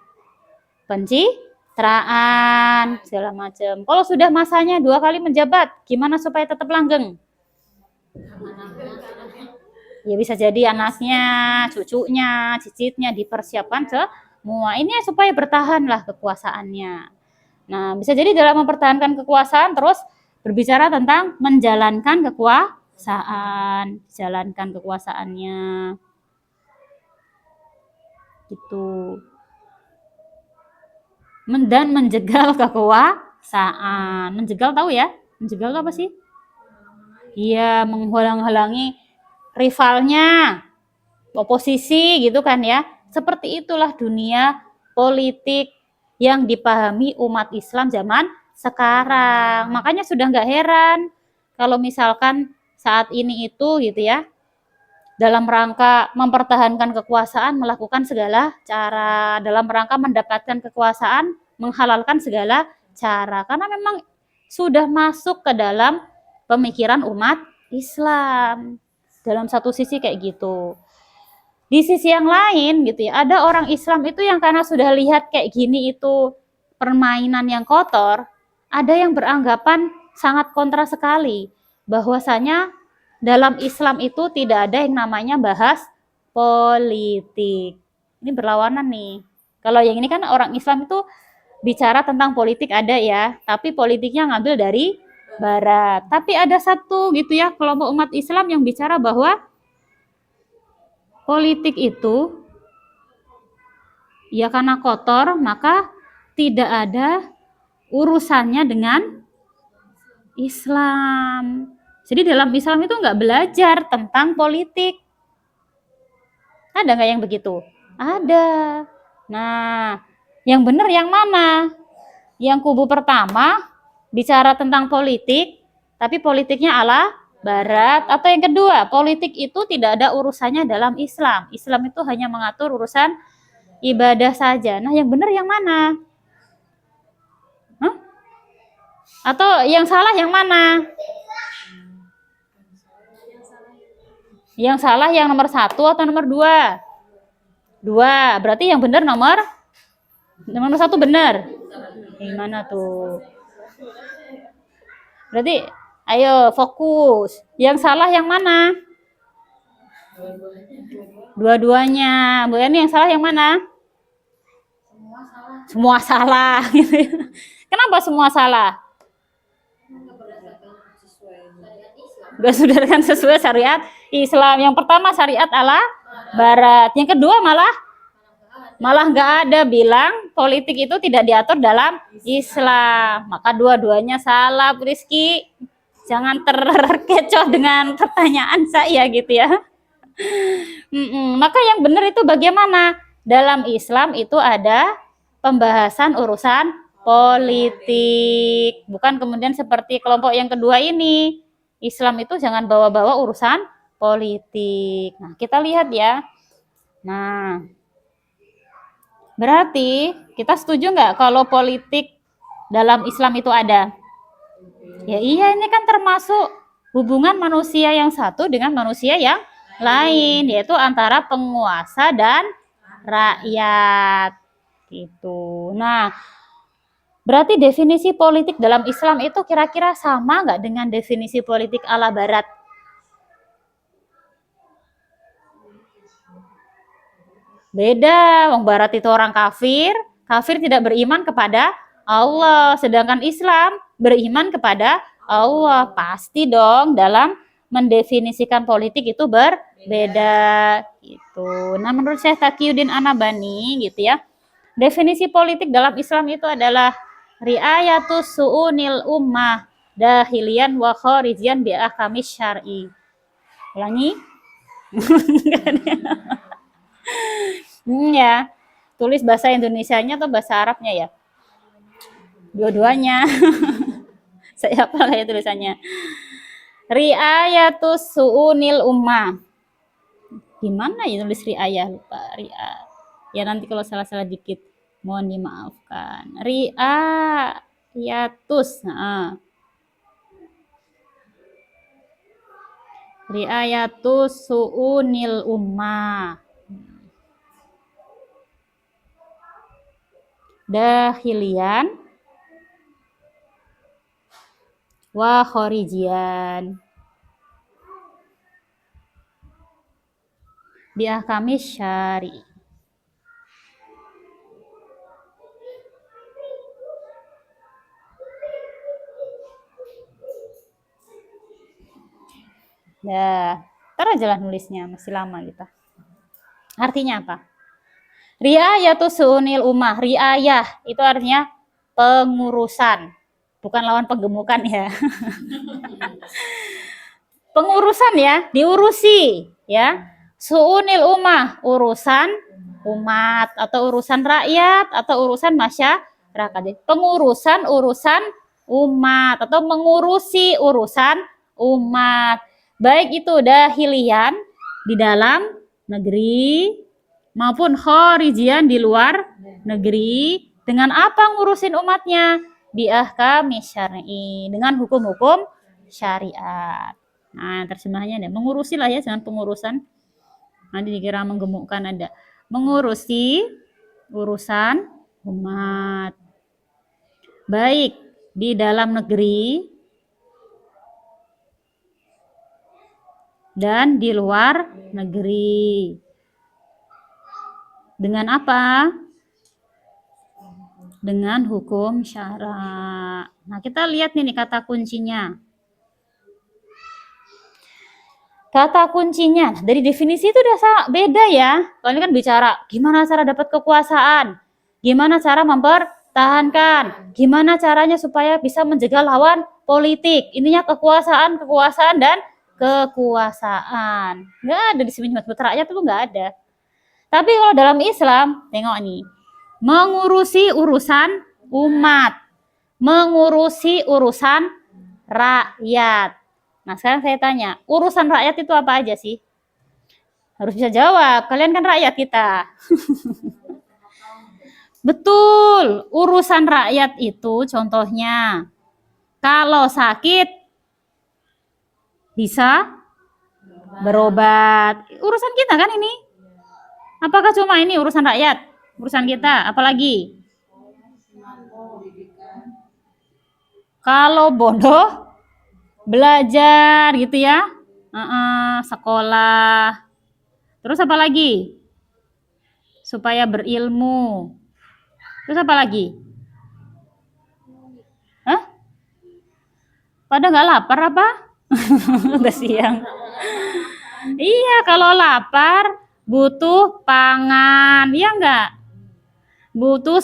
pencitraan segala macam. Kalau sudah masanya 2 kali menjabat, gimana supaya tetap langgeng? Ya bisa jadi anaknya, cucunya, cicitnya dipersiapkan semua. Ini supaya bertahanlah kekuasaannya. Nah, bisa jadi dalam mempertahankan kekuasaan terus berbicara tentang menjalankan kekuasaan, jalankan kekuasaannya. Gitu. Dan menjegal kekuasaan. Menjegal tahu ya? Menjegal apa sih? Iya, menghalang-halangi rivalnya, oposisi gitu kan ya. Seperti itulah dunia politik yang dipahami umat Islam zaman sekarang. Makanya sudah nggak heran kalau misalkan saat ini itu gitu ya, dalam rangka mempertahankan kekuasaan melakukan segala cara, dalam rangka mendapatkan kekuasaan menghalalkan segala cara, karena memang sudah masuk ke dalam pemikiran umat Islam. Dalam satu sisi kayak gitu. Di sisi yang lain gitu ya, ada orang Islam itu yang karena sudah lihat kayak gini itu permainan yang kotor, ada yang beranggapan sangat kontra sekali bahwasanya dalam Islam itu tidak ada yang namanya bahas politik. Ini berlawanan nih. Kalau yang ini kan orang Islam itu bicara tentang politik ada ya, tapi politiknya ngambil dari barat. Tapi ada satu gitu ya, kelompok umat Islam yang bicara bahwa politik itu ya karena kotor, maka tidak ada urusannya dengan Islam. Jadi dalam Islam itu nggak belajar tentang politik. Ada nggak yang begitu? Ada. Nah, yang benar yang mana? Yang kubu pertama bicara tentang politik, tapi politiknya ala barat. Atau yang kedua, politik itu tidak ada urusannya dalam Islam. Islam itu hanya mengatur urusan ibadah saja. Nah, yang benar yang mana? Hah? Atau yang salah yang mana? Yang salah yang nomor 1 atau nomor 2? 2. Berarti yang benar nomor 1 benar. Gimana tuh? Berarti ayo fokus. Yang salah yang mana? Dua-duanya. Bu Yani, yang salah yang mana? Semua salah. Kenapa semua salah? Gak sudah kan sesuai syariat Islam. Yang pertama syariat ala Barat. Yang kedua malah nggak ada bilang politik itu tidak diatur dalam Islam. Maka dua-duanya salah, Bu Rizky. Jangan terkecoh dengan pertanyaan saya gitu ya. Maka yang benar itu bagaimana? Dalam Islam itu ada pembahasan urusan politik. Bukan kemudian seperti kelompok yang kedua ini. Islam itu jangan bawa-bawa urusan politik. Nah, kita lihat ya. Nah, berarti kita setuju nggak kalau politik dalam Islam itu ada? Ya iya, ini kan termasuk hubungan manusia yang satu dengan manusia yang lain, yaitu antara penguasa dan rakyat. Gitu. Nah, berarti definisi politik dalam Islam itu kira-kira sama nggak dengan definisi politik ala Barat? Beda. Wong Barat itu orang kafir, kafir tidak beriman kepada Allah, sedangkan Islam beriman kepada Allah. Pasti dong dalam mendefinisikan politik itu berbeda gitu. Nah, menurut Syekh Taqiyuddin An-Nabhani gitu ya, definisi politik dalam Islam itu adalah riayatus su'unil ummah dahilian wa kharijian bi ahkamis syar'i. Ulangi. Ya. Tulis bahasa Indonesianya atau bahasa Arabnya ya? Dua-duanya. Saya apa ya tulisannya? Riayatus su'unil ummah. Gimana ya tulis riayah, lupa. Ya nanti kalau salah-salah dikit mohon dimaafkan. Riayatus. Nah. Riayatus su'unil ummah. Dahilian wa kharijian bi ahkamis syari. Nah, ntar aja lah nulisnya, masih lama kita. Artinya apa? Riayatus su'unil ummah. Riayah itu artinya pengurusan, bukan lawan penggemukan ya. Pengurusan ya, diurusi ya. Su'unil ummah, urusan umat atau urusan rakyat atau urusan masyarakat. Pengurusan urusan umat atau mengurusi urusan umat. Baik itu dahilian di dalam negeri maupun kharijian di luar negeri. Dengan apa ngurusin umatnya? Bi ahkamis syar'i, dengan hukum-hukum syariat. Nah, terjemahnya ada mengurusi lah ya, jangan pengurusan. Nanti dikira menggemukkan ada. Mengurusi urusan umat. Baik di dalam negeri dan di luar negeri. Dengan apa? Dengan hukum syara. Nah, kita lihat nih kata kuncinya. Kata kuncinya dari definisi itu udah beda ya. Kalau ini kan bicara gimana cara dapat kekuasaan, gimana cara mempertahankan, gimana caranya supaya bisa menjegal lawan politik. Ininya kekuasaan dan kekuasaan. Nggak ada di sini disebut rakyat itu nggak ada. Tapi kalau dalam Islam, tengok nih, mengurusi urusan umat, mengurusi urusan rakyat. Nah, sekarang saya tanya, urusan rakyat itu apa aja sih? Harus bisa jawab, kalian kan rakyat kita. Betul, urusan rakyat itu contohnya, kalau sakit bisa berobat. Urusan kita kan ini. Apakah cuma ini urusan rakyat? Urusan kita, apalagi? Kalau bodoh, belajar gitu ya. Sekolah. Terus apa lagi? Supaya berilmu. Terus apa lagi? Hah? Pada nggak lapar apa? Udah siang. Iya, kalau lapar butuh pangan, ya enggak? Butuh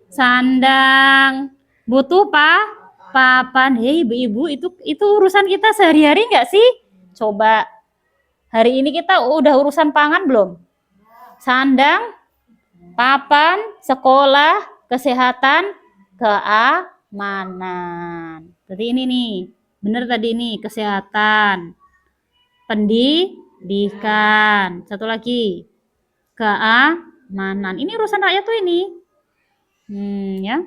sandang, butuh papan. Hei ibu-ibu, itu urusan kita sehari-hari enggak sih? Coba hari ini kita udah urusan pangan belum? Sandang, papan, sekolah, kesehatan, keamanan. Jadi ini nih, bener tadi ini kesehatan, pendidikan, satu lagi keamanan. Ini urusan rakyat tuh ini, ya,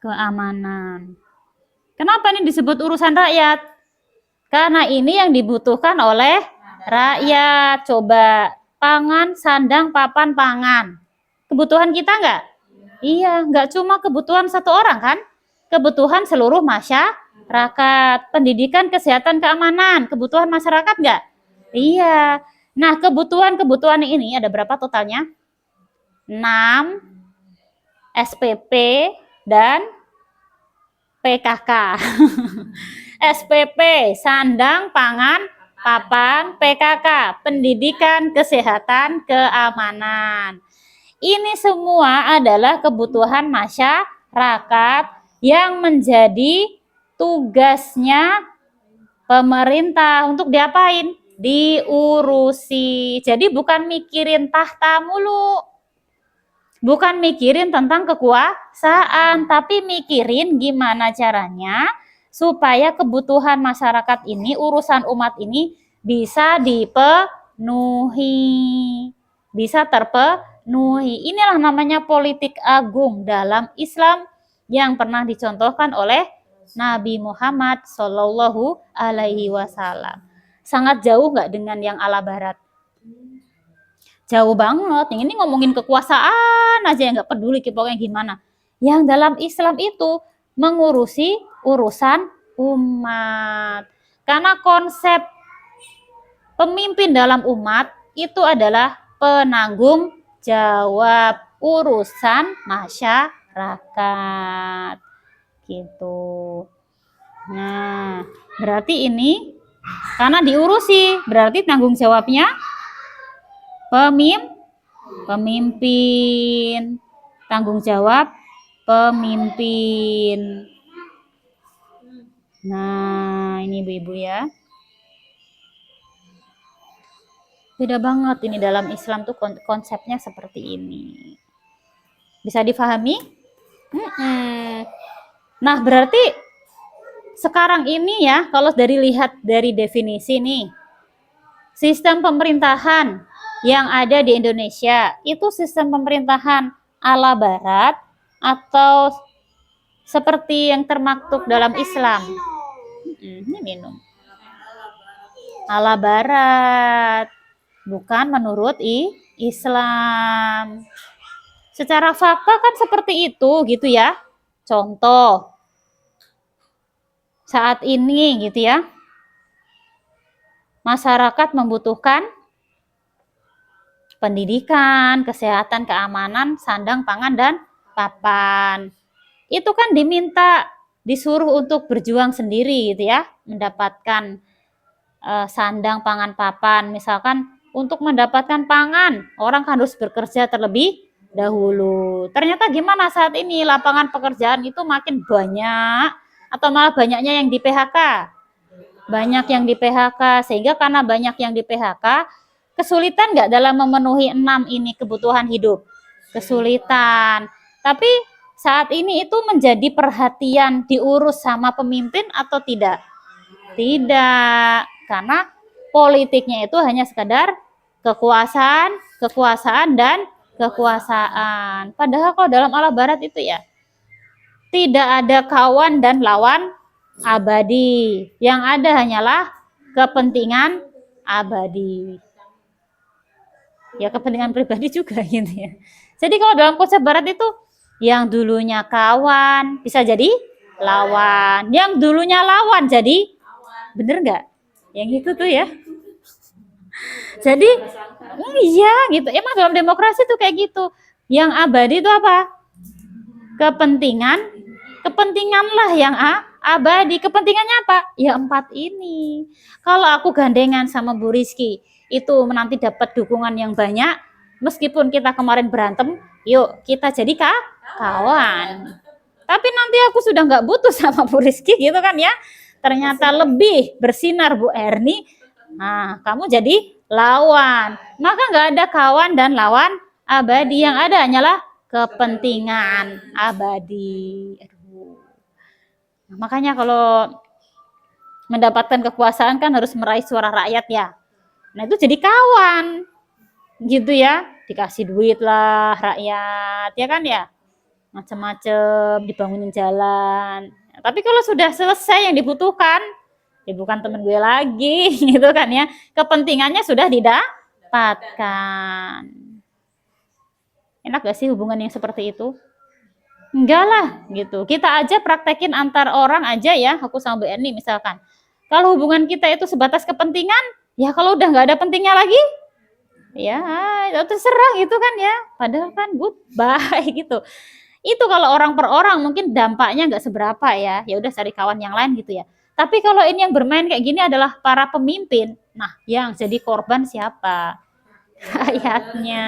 keamanan. Kenapa ini disebut urusan rakyat? Karena ini yang dibutuhkan oleh rakyat. Coba pangan, sandang, papan, pangan. Kebutuhan kita enggak? Iya, enggak cuma kebutuhan satu orang kan? Kebutuhan seluruh masyarakat. Pendidikan, kesehatan, keamanan. Kebutuhan masyarakat enggak? Iya. Nah, kebutuhan ini ada berapa totalnya? 6 SPP dan PKK. SPP, sandang, pangan, papan, PKK, pendidikan, kesehatan, keamanan. Ini semua adalah kebutuhan masyarakat yang menjadi tugasnya pemerintah untuk diapain? Diurusi. Jadi bukan mikirin tahta mulu. Bukan mikirin tentang kekuasaan, tapi mikirin gimana caranya supaya kebutuhan masyarakat ini, urusan umat ini bisa dipenuhi, bisa terpenuhi. Inilah namanya politik agung dalam Islam yang pernah dicontohkan oleh Nabi Muhammad Shallallahu Alaihi Wasallam. Sangat jauh nggak dengan yang ala barat? Jauh banget. Yang ini ngomongin kekuasaan aja, yang nggak peduli pokoknya gimana. Yang dalam Islam itu mengurusi urusan umat. Karena konsep pemimpin dalam umat itu adalah penanggung jawab urusan masyarakat. Gitu. Nah, berarti ini karena diurusi, berarti tanggung jawabnya pemimpin, tanggung jawab pemimpin. Nah, ini ibu-ibu ya. Beda banget ini dalam Islam tuh konsepnya seperti ini. Bisa difahami? Nah, berarti sekarang ini ya, kalau lihat dari definisi nih, sistem pemerintahan yang ada di Indonesia itu sistem pemerintahan ala barat atau seperti yang termaktub dalam Islam? Ini minum. Ala barat, bukan menurut Islam. Secara fakta kan seperti itu gitu ya. Contoh, saat ini gitu ya, masyarakat membutuhkan pendidikan, kesehatan, keamanan, sandang, pangan, dan papan. Itu kan disuruh untuk berjuang sendiri gitu ya, mendapatkan sandang, pangan, papan. Misalkan untuk mendapatkan pangan, orang harus bekerja terlebih dahulu. Ternyata gimana saat ini lapangan pekerjaan itu makin banyak atau malah banyaknya yang di PHK? Banyak yang di PHK, sehingga karena banyak yang di PHK, kesulitan nggak dalam memenuhi 6 ini kebutuhan hidup? Kesulitan. Tapi saat ini itu menjadi perhatian, diurus sama pemimpin atau tidak? Tidak, karena politiknya itu hanya sekadar kekuasaan dan kekuasaan. Padahal kalau dalam ala barat itu ya, tidak ada kawan dan lawan abadi. Yang ada hanyalah kepentingan abadi. Ya kepentingan pribadi juga gitu ya. Jadi kalau dalam konsep barat itu yang dulunya kawan bisa jadi lawan, yang dulunya lawan jadi, bener nggak? Yang itu tuh ya. Jadi iya gitu. Emang dalam demokrasi tuh kayak gitu. Yang abadi itu apa? Kepentinganlah yang abadi. Kepentingannya apa? Ya 4 ini. Kalau aku gandengan sama Bu Rizky, itu nanti dapat dukungan yang banyak, meskipun kita kemarin berantem, yuk kita jadi kawan. Tapi nanti aku sudah nggak butuh sama Bu Rizky gitu kan ya. Ternyata lebih bersinar Bu Erni. Nah, kamu jadi lawan. Maka nggak ada kawan dan lawan abadi. Yang ada hanyalah kepentingan abadi. Aduh. Nah, makanya kalau mendapatkan kekuasaan kan harus meraih suara rakyat ya. Nah itu jadi kawan. Gitu ya. Dikasih duit lah rakyat. Ya kan ya. Macam-macam, dibangunin jalan. Tapi kalau sudah selesai yang dibutuhkan, ya bukan temen gue lagi, gitu kan ya. Kepentingannya sudah didapatkan. Enak gak sih hubungan yang seperti itu? Enggak lah, gitu. Kita aja praktekin antar orang aja ya, aku sama Bu Erni misalkan. Kalau hubungan kita itu sebatas kepentingan, ya kalau udah nggak ada pentingnya lagi, ya terserah gitu kan ya. Padahal kan goodbye gitu. Itu kalau orang per orang mungkin dampaknya nggak seberapa ya. Ya udah cari kawan yang lain gitu ya. Tapi kalau ini yang bermain kayak gini adalah para pemimpin. Nah, yang jadi korban siapa? Rakyatnya.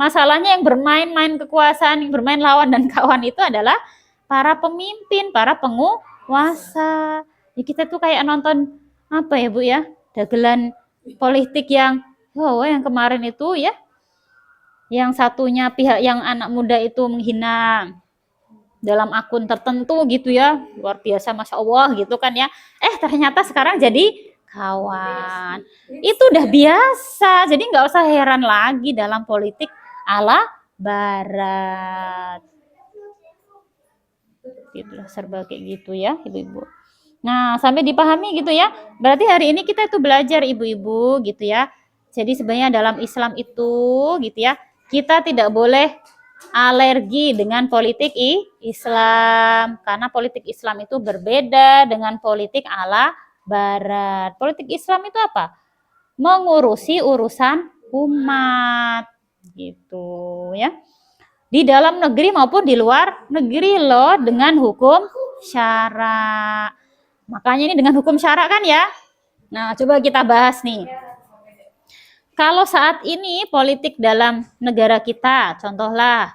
Masalahnya yang bermain-main kekuasaan, yang bermain lawan dan kawan itu adalah para pemimpin, para penguasa. Ya kita tuh kayak nonton apa ya Bu ya? Dagelan politik yang yang kemarin itu ya, yang satunya pihak yang anak muda itu menghina dalam akun tertentu gitu ya, luar biasa Masya Allah gitu kan ya, ternyata sekarang jadi kawan. Itu udah biasa, jadi nggak usah heran lagi dalam politik ala barat. Itulah serba kayak gitu ya ibu-ibu. Nah sampai dipahami gitu ya, berarti hari ini kita itu belajar ibu-ibu gitu ya. Jadi sebenarnya dalam Islam itu gitu ya, kita tidak boleh alergi dengan politik Islam, karena politik Islam itu berbeda dengan politik ala barat. Politik Islam itu apa? Mengurusi urusan umat gitu ya. Di dalam negeri maupun di luar negeri loh, dengan hukum syara. Makanya ini dengan hukum syara kan ya. Nah, coba kita bahas nih. Kalau saat ini politik dalam negara kita, contohlah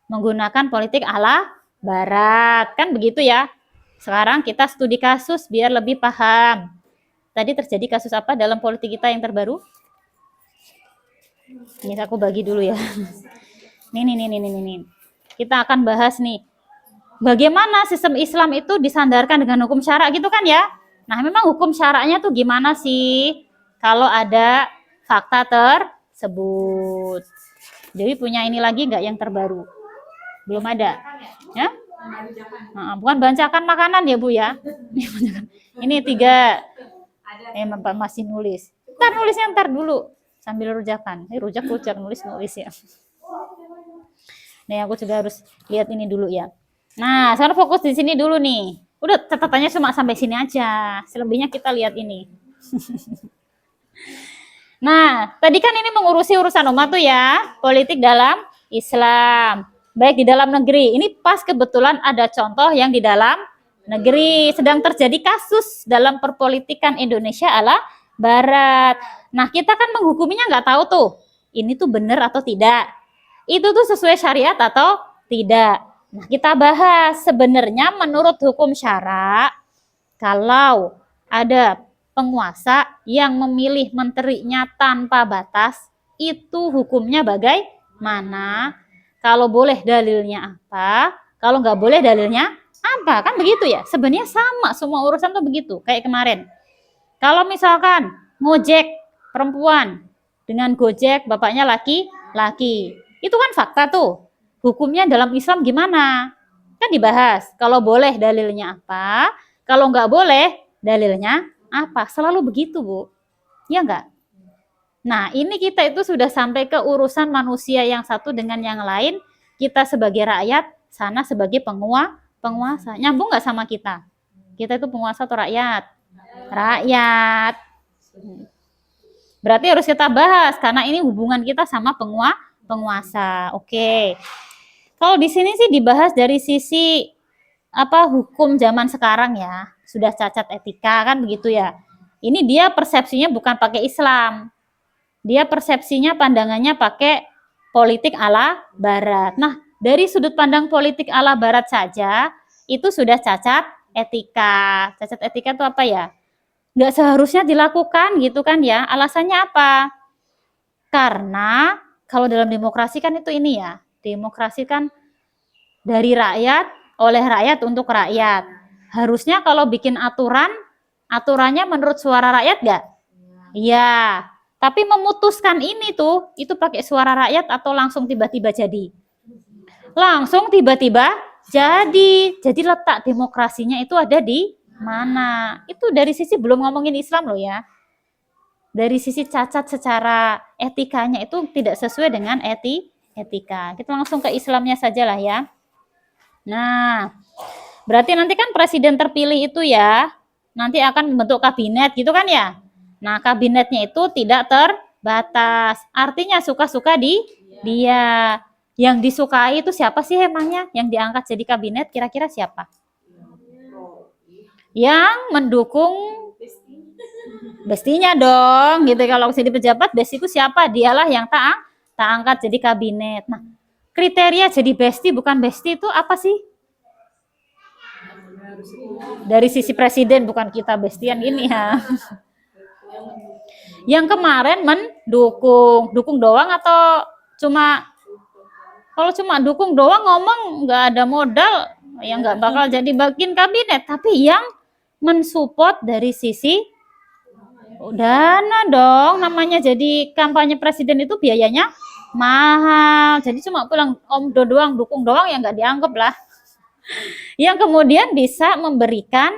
menggunakan politik ala barat, kan begitu ya. Sekarang kita studi kasus biar lebih paham. Tadi terjadi kasus apa dalam politik kita yang terbaru? Ini aku bagi dulu ya. Nih. Kita akan bahas nih. Bagaimana sistem Islam itu disandarkan dengan hukum syara gitu kan ya. Nah, memang hukum syaranya tuh gimana sih? Kalau ada fakta tersebut. Jadi punya ini lagi nggak yang terbaru? Belum ada. Ya? Nah, bukan bancakan makanan ya Bu ya. Ini 3. Bapak masih nulis. Ntar dulu sambil rujakan. Ini rujak nulis ya. Nih aku juga harus lihat ini dulu ya. Nah, sekarang fokus di sini dulu nih. Udah catatannya cuma sampai sini aja. Selebihnya kita lihat ini. Nah, tadi kan ini mengurusi urusan umat tuh ya, politik dalam Islam. Baik di dalam negeri. Ini pas kebetulan ada contoh yang di dalam negeri. Sedang terjadi kasus dalam perpolitikan Indonesia ala barat. Nah, kita kan menghukuminya nggak tahu tuh. Ini tuh benar atau tidak. Itu tuh sesuai syariat atau tidak. Nah, kita bahas sebenarnya menurut hukum syara, kalau ada penguasa yang memilih menterinya tanpa batas, itu hukumnya bagaimana? Kalau boleh dalilnya apa? Kalau nggak boleh dalilnya apa? Kan begitu ya. Sebenarnya sama semua urusan tuh begitu. Kayak kemarin. Kalau misalkan ngojek perempuan dengan Gojek bapaknya laki-laki, itu kan fakta tuh. Hukumnya dalam Islam gimana? Kan dibahas. Kalau boleh dalilnya apa? Kalau nggak boleh dalilnya apa? Selalu begitu, Bu. Ya enggak? Nah, ini kita itu sudah sampai ke urusan manusia yang satu dengan yang lain, kita sebagai rakyat, sana sebagai penguasa. Nyambung nggak sama kita? Kita itu penguasa atau rakyat? Rakyat. Berarti harus kita bahas, karena ini hubungan kita sama penguasa. Oke. Kalau di sini sih dibahas dari sisi hukum zaman sekarang ya. Sudah cacat etika kan begitu ya. Ini dia persepsinya bukan pakai Islam. Dia persepsinya pandangannya pakai politik ala barat. Nah, dari sudut pandang politik ala barat saja itu sudah cacat etika. Cacat etika itu apa ya? Nggak seharusnya dilakukan gitu kan ya. Alasannya apa? Karena kalau dalam demokrasi kan itu ini ya. Demokrasi kan dari rakyat, oleh rakyat untuk rakyat. Harusnya kalau bikin aturannya menurut suara rakyat nggak? Iya. Tapi memutuskan ini tuh, itu pakai suara rakyat atau langsung tiba-tiba jadi? Langsung tiba-tiba jadi. Jadi letak demokrasinya itu ada di mana? Itu dari sisi belum ngomongin Islam loh ya. Dari sisi cacat secara etikanya itu tidak sesuai dengan etika. Kita langsung ke Islamnya saja lah ya. Nah, berarti nanti kan presiden terpilih itu ya, nanti akan membentuk kabinet gitu kan ya. Nah, kabinetnya itu tidak terbatas. Artinya suka-suka dia. Yang disukai itu siapa sih emangnya? Yang diangkat jadi kabinet kira-kira siapa? Yang mendukung bestinya dong, gitu. Kalau jadi pejabat, besti itu siapa? Dialah yang tak angkat jadi kabinet. Nah, kriteria jadi besti bukan besti itu apa sih? Dari sisi presiden, bukan kita bestian ini ya. Yang kemarin dukung doang atau kalau cuma dukung doang ngomong nggak ada modal ya nggak bakal jadi bagian kabinet. Tapi yang mensupport dari sisi dana dong, namanya jadi kampanye presiden itu biayanya mahal. Jadi cuma pulang doang dukung doang ya nggak dianggap lah. Yang kemudian bisa memberikan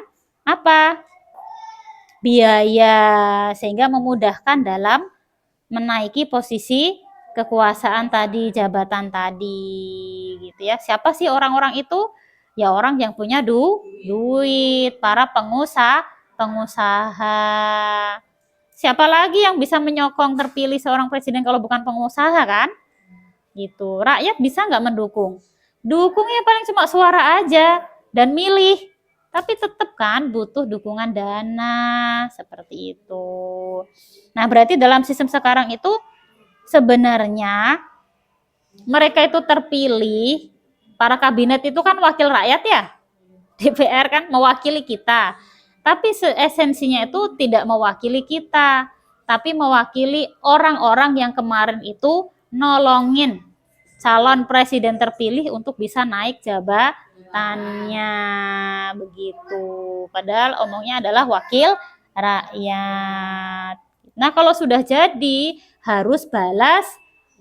biaya sehingga memudahkan dalam menaiki posisi kekuasaan tadi, jabatan tadi gitu ya. Siapa sih orang-orang itu? Ya orang yang punya duit, para pengusaha. Siapa lagi yang bisa menyokong terpilih seorang presiden kalau bukan pengusaha kan? Gitu. Rakyat bisa nggak mendukung? Dukungnya paling cuma suara aja dan milih. Tapi tetap kan butuh dukungan dana seperti itu. Nah, berarti dalam sistem sekarang itu sebenarnya mereka itu terpilih, para kabinet itu kan wakil rakyat ya. DPR kan mewakili kita. Tapi esensinya itu tidak mewakili kita, tapi mewakili orang-orang yang kemarin itu nolongin calon presiden terpilih untuk bisa naik jabatannya begitu. Padahal omongnya adalah wakil rakyat. Nah, kalau sudah jadi harus balas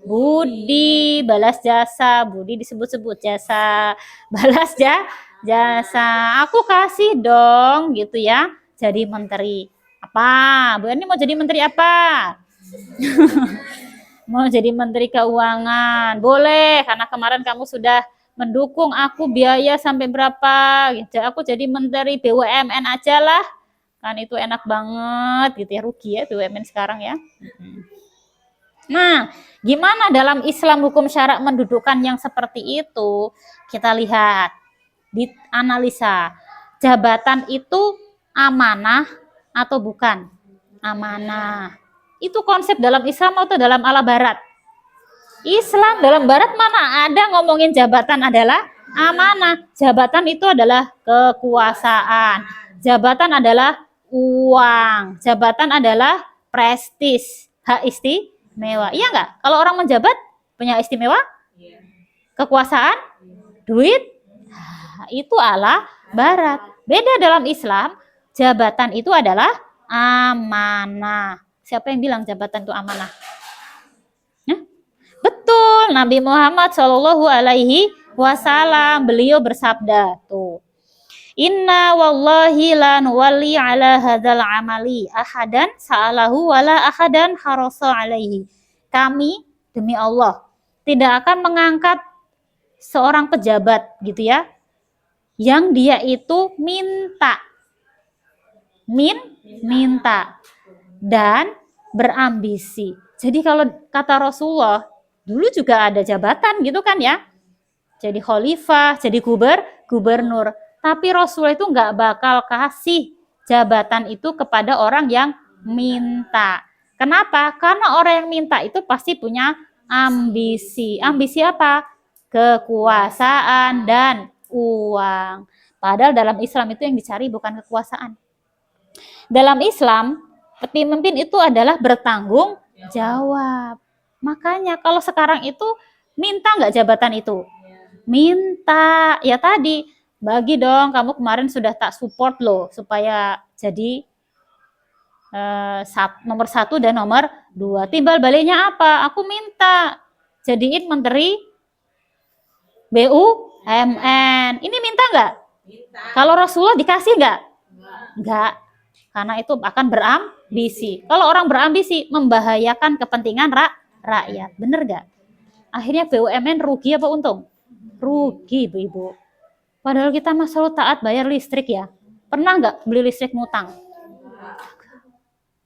budi, balas jasa. Budi disebut-sebut jasa, balas jasa. Aku kasih dong gitu ya. Jadi menteri apa? Bu ini mau jadi menteri apa? Mau jadi menteri keuangan, boleh, karena kemarin kamu sudah mendukung aku biaya sampai berapa, gitu. Aku jadi menteri BUMN aja lah, kan itu enak banget gitu ya, rugi ya BUMN sekarang ya. Nah, gimana dalam Islam hukum syara mendudukkan yang seperti itu? Kita lihat, dianalisa, jabatan itu amanah atau bukan? Amanah. Itu konsep dalam Islam atau dalam ala barat? Islam. Dalam barat mana ada ngomongin jabatan adalah amanah. Jabatan itu adalah kekuasaan. Jabatan adalah uang. Jabatan adalah prestis, hak istimewa. Iya enggak? Kalau orang menjabat punya istimewa? Kekuasaan? Duit? Itu ala barat. Beda dalam Islam, jabatan itu adalah amanah. Siapa yang bilang jabatan itu amanah? Betul, Nabi Muhammad Shallallahu Alaihi Wasallam beliau bersabda tuh. Inna wallahi la nuwalli ala hadzal amali ahadan sa'alahu wala ahadan harasa alaihi. Kami demi Allah tidak akan mengangkat seorang pejabat gitu ya, yang dia itu minta dan berambisi. Jadi kalau kata Rasulullah, dulu juga ada jabatan gitu kan ya, jadi khalifah, jadi gubernur. Tapi Rasulullah itu nggak bakal kasih jabatan itu kepada orang yang minta. Kenapa? Karena orang yang minta itu pasti punya ambisi. Ambisi apa? Kekuasaan dan uang. Padahal dalam Islam itu yang dicari bukan kekuasaan. Dalam Islam, pemimpin itu adalah bertanggung jawab. Makanya kalau sekarang itu minta nggak jabatan itu? Minta. Ya tadi, bagi dong, kamu kemarin sudah tak support loh supaya jadi nomor 1 dan nomor 2. Timbal baliknya apa? Aku minta jadiin menteri BUMN. Ini minta nggak? Kalau Rasulullah dikasih nggak? Nggak. Karena itu akan berambisi. Kalau orang berambisi membahayakan kepentingan rakyat. Bener nggak? Akhirnya BUMN rugi apa untung? Rugi, ibu-ibu. Padahal kita mah selalu taat bayar listrik ya. Pernah nggak beli listrik ngutang?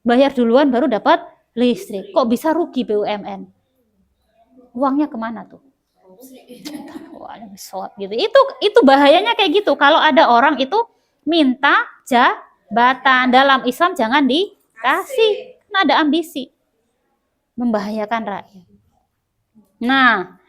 Bayar duluan baru dapat listrik. Kok bisa rugi BUMN? Uangnya kemana tuh? Wah, gitu. Itu bahayanya kayak gitu. Kalau ada orang itu minta jabatan, dalam Islam jangan dikasih. Karena ada ambisi. Membahayakan rakyat. Nah,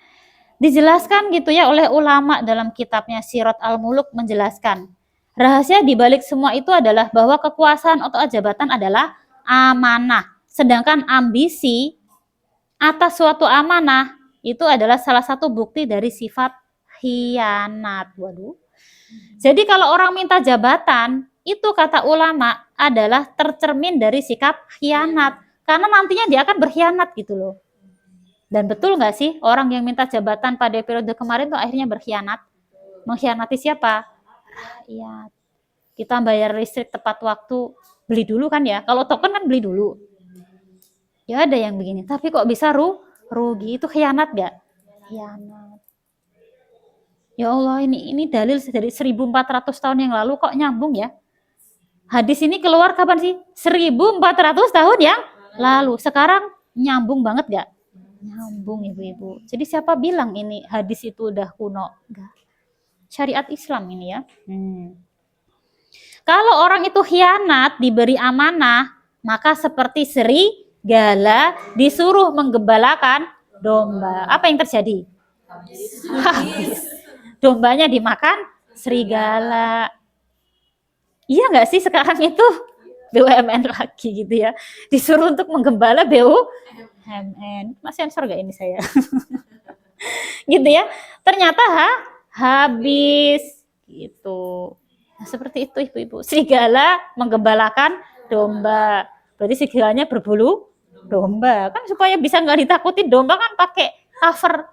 dijelaskan gitu ya oleh ulama dalam kitabnya Sirat Al-Muluk, menjelaskan rahasia di balik semua itu adalah bahwa kekuasaan atau jabatan adalah amanah. Sedangkan ambisi atas suatu amanah itu adalah salah satu bukti dari sifat khianat. Waduh. Jadi kalau orang minta jabatan, itu kata ulama adalah tercermin dari sikap khianat. Karena nantinya dia akan berkhianat gitu loh. Dan betul nggak sih orang yang minta jabatan pada periode kemarin tuh akhirnya berkhianat? Mengkhianati siapa? Rakyat. Kita bayar listrik tepat waktu, beli dulu kan ya. Kalau token kan beli dulu. Ya ada yang begini. Tapi kok bisa rugi? Itu khianat nggak? Khianat. Ya Allah, ini dalil dari 1400 tahun yang lalu kok nyambung ya? Hadis ini keluar kapan sih? 1400 tahun yang lalu. Sekarang nyambung banget nggak? Nyambung, ibu-ibu. Jadi siapa bilang ini hadis itu udah kuno? Enggak. Syariat Islam ini ya. Kalau orang itu khianat, diberi amanah, maka seperti serigala disuruh menggembalakan domba. Apa yang terjadi? Habis. Dombanya dimakan serigala. Iya nggak sih sekarang itu BUMN lagi gitu ya. Disuruh untuk menggembala BUMN. Mas sensor gak ini saya? Gitu ya. Ternyata habis gitu. Nah, seperti itu ibu-ibu. Serigala menggembalakan domba. Berarti serigalanya berbulu domba. Kan supaya bisa nggak ditakuti domba kan pakai cover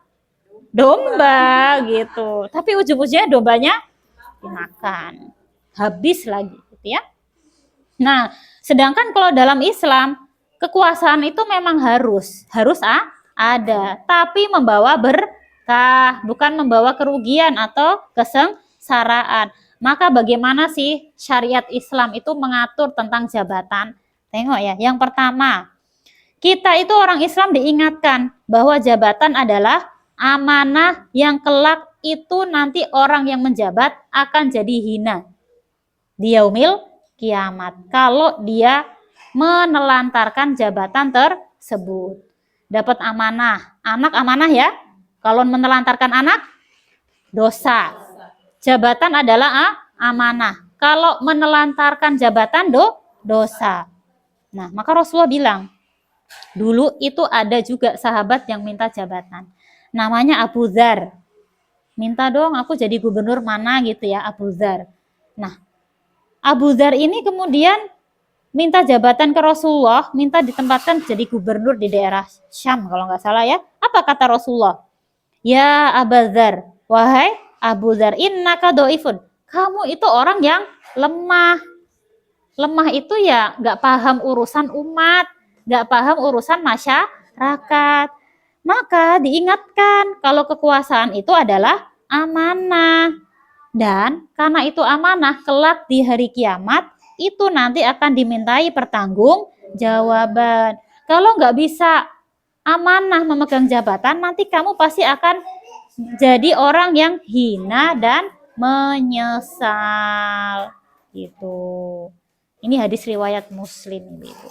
domba gitu. Tapi ujung-ujungnya dombanya dimakan. Habis lagi gitu ya. Nah, sedangkan kalau dalam Islam kekuasaan itu memang harus ada, tapi membawa berkah, bukan membawa kerugian atau kesengsaraan. Maka bagaimana sih syariat Islam itu mengatur tentang jabatan? Tengok ya, yang pertama, kita itu orang Islam diingatkan bahwa jabatan adalah amanah yang kelak itu nanti orang yang menjabat akan jadi hina di yaumil kiamat kalau dia menelantarkan jabatan tersebut. Dapat amanah, anak amanah ya. Kalau menelantarkan anak, dosa. Jabatan adalah amanah. Kalau menelantarkan jabatan dosa. Nah, maka Rasulullah bilang, dulu itu ada juga sahabat yang minta jabatan. Namanya Abu Dzar. Minta dong aku jadi gubernur mana gitu ya, Abu Dzar. Nah, Abu Dzar ini kemudian minta jabatan ke Rasulullah, minta ditempatkan jadi gubernur di daerah Syam kalau nggak salah ya. Apa kata Rasulullah? Ya Abu Dzar, wahai Abu Dzar, innaka dhaifun. kamu itu orang yang lemah. Lemah itu ya nggak paham urusan umat, nggak paham urusan masyarakat. Maka diingatkan kalau kekuasaan itu adalah amanah. Dan karena itu amanah, kelak di hari kiamat itu nanti akan dimintai pertanggungjawaban. Kalau nggak bisa amanah memegang jabatan, nanti kamu pasti akan jadi orang yang hina dan menyesal. Gitu. Ini hadis riwayat Muslim gitu.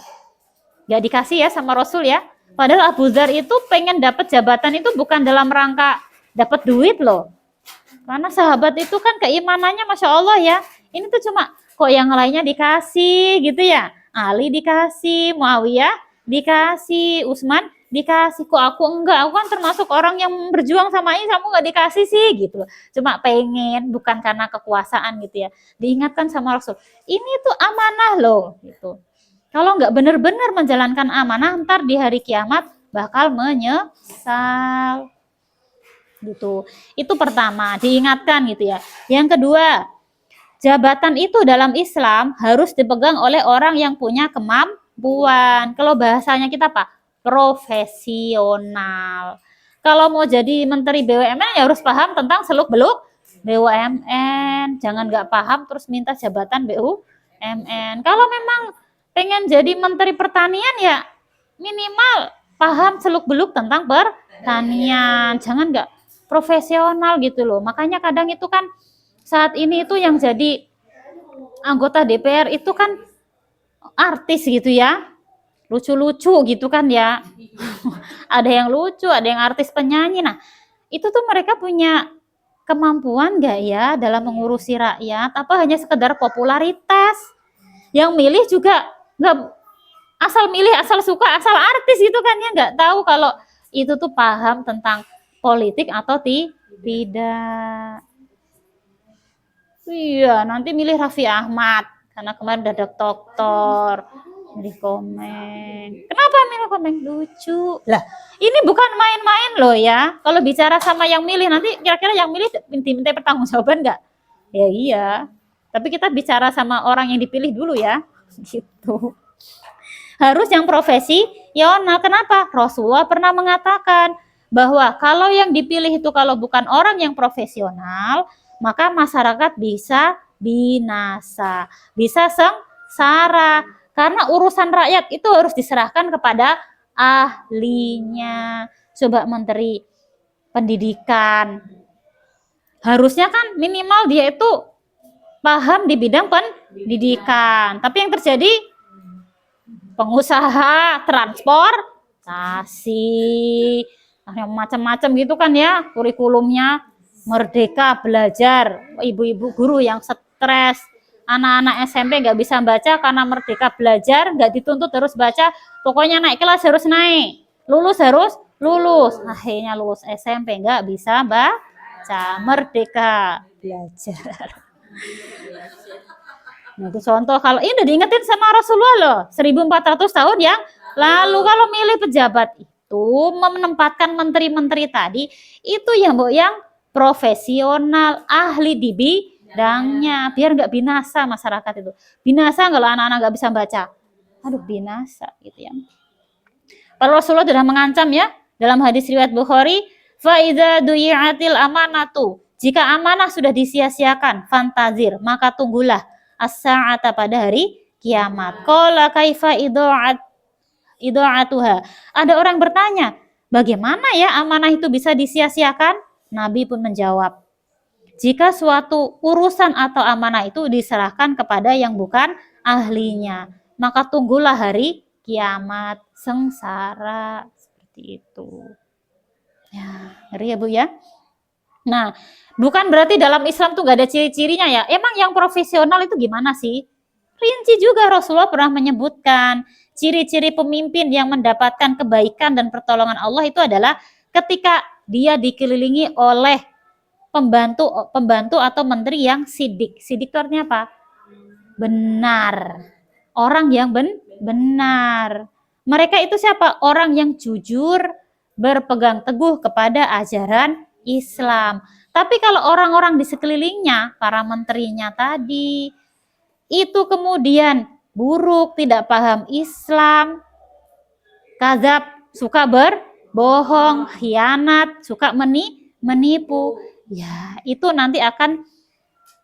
Gak dikasih ya sama Rasul ya. Padahal Abu Dzar itu pengen dapat jabatan itu bukan dalam rangka dapat duit loh. Karena sahabat itu kan keimanannya Masya Allah ya. Ini tuh cuma kok yang lainnya dikasih gitu ya. Ali dikasih, Muawiyah dikasih, Utsman dikasih. Kok aku enggak? Aku kan termasuk orang yang berjuang sama ini, kamu enggak dikasih sih gitu. Cuma pengen, bukan karena kekuasaan gitu ya. Diingatkan sama Rasul. Ini tuh amanah loh gitu. Kalau nggak benar-benar menjalankan amanah, ntar di hari kiamat bakal menyesal. Gitu. Itu pertama, diingatkan gitu ya. Yang kedua, jabatan itu dalam Islam harus dipegang oleh orang yang punya kemampuan. Kalau bahasanya kita apa? Profesional. Kalau mau jadi menteri BUMN ya harus paham tentang seluk-beluk BUMN. Jangan nggak paham terus minta jabatan BUMN. Kalau memang pengen jadi menteri pertanian ya minimal paham seluk-beluk tentang pertanian. Jangan nggak profesional gitu loh. Makanya kadang itu kan saat ini itu yang jadi anggota DPR itu kan artis gitu ya. Lucu-lucu gitu kan ya. Ada yang lucu, ada yang artis penyanyi. Nah, itu tuh mereka punya kemampuan nggak ya dalam mengurusi rakyat? Apa hanya sekedar popularitas? Yang milih juga nggak asal milih, asal suka, asal artis gitu kan ya, nggak tahu kalau itu tuh paham tentang politik atau tidak. Iya, nanti milih Raffi Ahmad karena kemarin udah ada dokter. Milih Komeng. Kenapa milih Komeng? Lucu. Lah, ini bukan main-main loh ya. Kalau bicara sama yang milih, nanti kira-kira yang milih minta pertanggungjawaban nggak? Ya iya. Tapi kita bicara sama orang yang dipilih dulu ya. Gitu. Harus yang profesional. Kenapa? Rasulullah pernah mengatakan bahwa kalau yang dipilih itu kalau bukan orang yang profesional, maka masyarakat bisa binasa, bisa sengsara. Karena urusan rakyat itu harus diserahkan kepada ahlinya. Coba menteri pendidikan. Harusnya kan minimal dia itu paham di bidang pendidikan. Tapi yang terjadi pengusaha transportasi macam-macam gitu kan ya kurikulumnya. Merdeka belajar, ibu-ibu guru yang stres, anak-anak SMP nggak bisa baca karena merdeka belajar, nggak dituntut terus baca, pokoknya naik kelas harus naik, lulus harus lulus, akhirnya lulus SMP nggak bisa baca, merdeka belajar. Nah, itu contoh kalau ini udah diingetin sama Rasulullah loh, 1400 tahun yang lalu. Kalau milih pejabat itu menempatkan menteri-menteri tadi itu yang profesional, ahli di bidangnya, biar nggak binasa masyarakat itu. Binasa kalau anak-anak nggak bisa baca, aduh binasa gitu ya. Para Rasulullah sudah mengancam ya dalam hadis riwayat Bukhari, fa idza duyi'atil amanatu, jika amanah sudah disia-siakan, fantazir, maka tunggulah as-sa'ata pada hari kiamat. Qala kaifa idza'atuha. Ada orang bertanya, bagaimana ya amanah itu bisa disia-siakan? Nabi pun menjawab, jika suatu urusan atau amanah itu diserahkan kepada yang bukan ahlinya, maka tunggulah hari kiamat, sengsara, seperti itu. Ya, ngeri ya Bu ya. Nah, bukan berarti dalam Islam tuh gak ada ciri-cirinya ya. Emang yang profesional itu gimana sih? Rinci juga Rasulullah pernah menyebutkan ciri-ciri pemimpin yang mendapatkan kebaikan dan pertolongan Allah itu adalah ketika dia dikelilingi oleh pembantu atau menteri yang sidik. Sidik itu artinya apa? Benar. Orang yang benar. Mereka itu siapa? Orang yang jujur, berpegang teguh kepada ajaran Islam. Tapi kalau orang-orang di sekelilingnya, para menterinya tadi, itu kemudian buruk, tidak paham Islam, kadzab, suka berbohong, khianat, suka menipu, ya itu nanti akan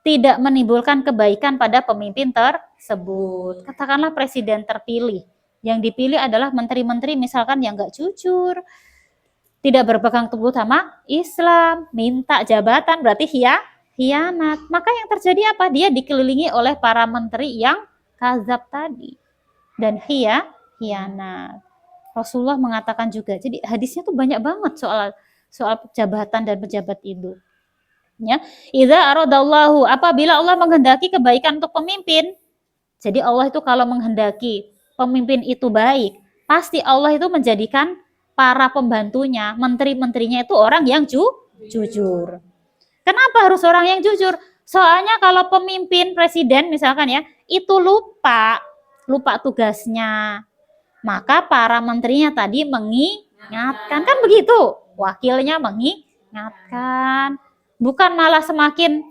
tidak menimbulkan kebaikan pada pemimpin tersebut. Katakanlah presiden terpilih, yang dipilih adalah menteri-menteri misalkan yang nggak jujur, tidak berpegang teguh sama Islam, minta jabatan, berarti khianat. Maka yang terjadi apa? Dia dikelilingi oleh para menteri yang kadzab tadi dan khianat. Rasulullah mengatakan juga. Jadi hadisnya tuh banyak banget soal jabatan dan pejabat itu. Ya, idza aradallahu, apabila Allah menghendaki kebaikan untuk pemimpin. Jadi Allah itu kalau menghendaki pemimpin itu baik, pasti Allah itu menjadikan para pembantunya, menteri-menterinya itu orang yang jujur. Kenapa harus orang yang jujur? Soalnya kalau pemimpin presiden misalkan ya, itu lupa tugasnya, maka para menterinya tadi mengingatkan, kan begitu? Wakilnya mengingatkan, bukan malah semakin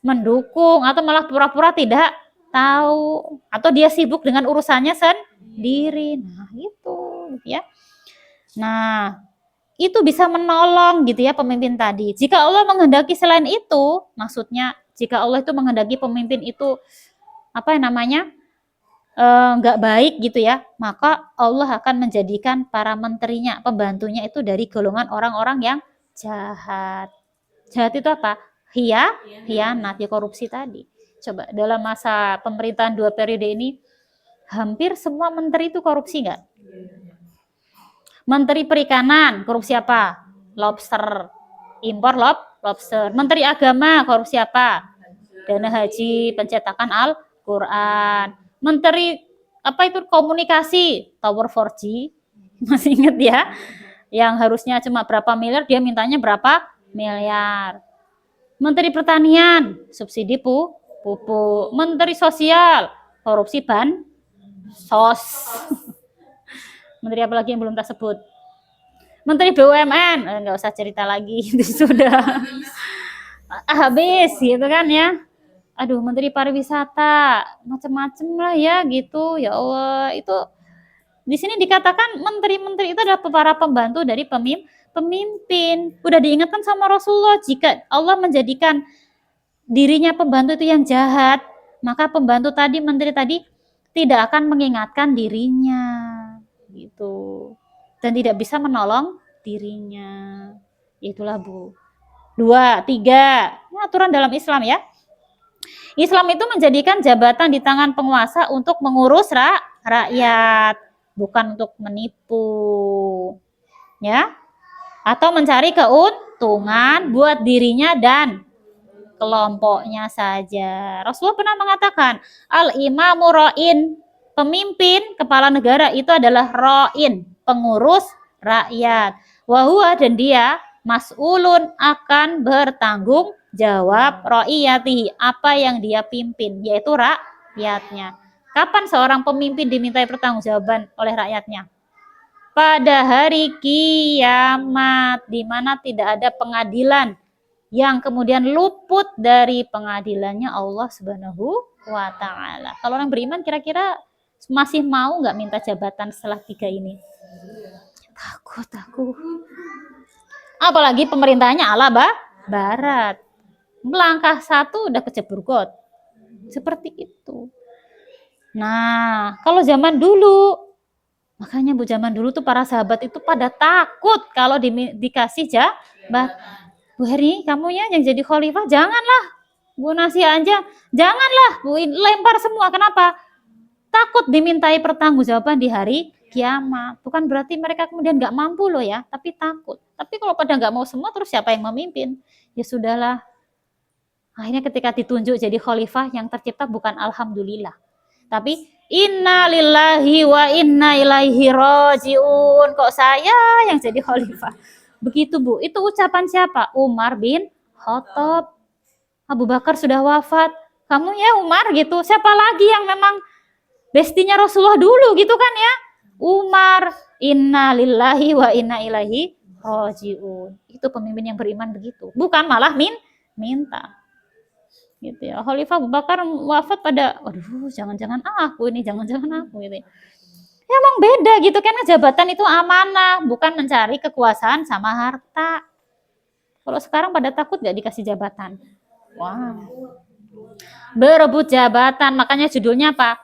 mendukung atau malah pura-pura tidak tahu, atau dia sibuk dengan urusannya sendiri. Nah, itu ya. Nah, itu bisa menolong gitu ya pemimpin tadi. Jika Allah menghendaki selain itu, maksudnya jika Allah itu menghendaki pemimpin itu nggak baik gitu ya, maka Allah akan menjadikan para menterinya, pembantunya itu dari golongan orang-orang yang jahat. Jahat itu apa? Khianat, ya korupsi tadi. Coba dalam masa pemerintahan 2 periode ini, hampir semua menteri itu korupsi nggak? Menteri Perikanan, korupsi apa? Lobster, impor lobster. Menteri Agama, korupsi apa? Dana haji, pencetakan Al-Quran. Menteri komunikasi, tower 4G, masih ingat ya? Yang harusnya cuma berapa miliar, dia mintanya berapa miliar. Menteri Pertanian, subsidi pupuk. Menteri Sosial, korupsi bansos. Menteri apa lagi yang belum tersebut? Menteri BUMN, nggak usah cerita lagi, itu sudah habis gitu kan ya. Aduh, Menteri Pariwisata, macam-macam lah ya gitu. Ya Allah, itu di sini dikatakan menteri-menteri itu adalah para pembantu dari pemimpin. Udah diingatkan sama Rasulullah, jika Allah menjadikan dirinya pembantu itu yang jahat, maka pembantu tadi, menteri tadi tidak akan mengingatkan dirinya gitu, dan tidak bisa menolong dirinya. Itulah Bu. 2, 3, aturan dalam Islam ya. Islam itu menjadikan jabatan di tangan penguasa untuk mengurus rakyat, bukan untuk menipu, ya, atau mencari keuntungan buat dirinya dan kelompoknya saja. Rasulullah pernah mengatakan, al-imamu ra'in, pemimpin, kepala negara itu adalah ra'in, pengurus rakyat. Wahuwa, dan dia mas'ulun, akan bertanggung jawab ra'iyatihi, apa yang dia pimpin, yaitu rakyatnya. Kapan seorang pemimpin dimintai pertanggungjawaban oleh rakyatnya? Pada hari kiamat, di mana tidak ada pengadilan yang kemudian luput dari pengadilannya Allah Subhanahu wa Ta'ala. Kalau orang beriman kira-kira masih mau nggak minta jabatan setelah 3 ini? Takut aku. Apalagi pemerintahnya ala barat. Melangkah 1 udah kecebur got. Seperti itu. Nah, kalau zaman dulu, makanya Bu, zaman dulu tuh para sahabat itu pada takut kalau dikasih jabatan. Bu Heri, kamu ya yang jadi khalifah, janganlah. Bu Nasia aja, janganlah. Bu lempar semua. Kenapa? Takut dimintai pertanggungjawaban di hari kiamat. Bukan berarti mereka kemudian nggak mampu loh ya, tapi takut. Tapi kalau pada nggak mau semua, terus siapa yang memimpin? Ya sudahlah. Akhirnya ketika ditunjuk jadi khalifah, yang tercipta bukan alhamdulillah, tapi inna lillahi wa inna ilaihi rajiun. Kok saya yang jadi khalifah? Begitu Bu, itu ucapan siapa? Umar bin Khattab. Abu Bakar sudah wafat, kamu ya Umar gitu. Siapa lagi yang memang bestinya Rasulullah dulu gitu kan ya? Umar, inna lillahi wa inna ilaihi raji'un. Itu pemimpin yang beriman begitu. Bukan malah minta. Gitu ya. Khalifah Abu Bakar wafat pada, aduh jangan-jangan aku ini, jangan-jangan aku gitu. Ya emang beda gitu kan, jabatan itu amanah, bukan mencari kekuasaan sama harta. Kalau sekarang pada takut gak dikasih jabatan? Wah. Berebut jabatan, makanya judulnya apa?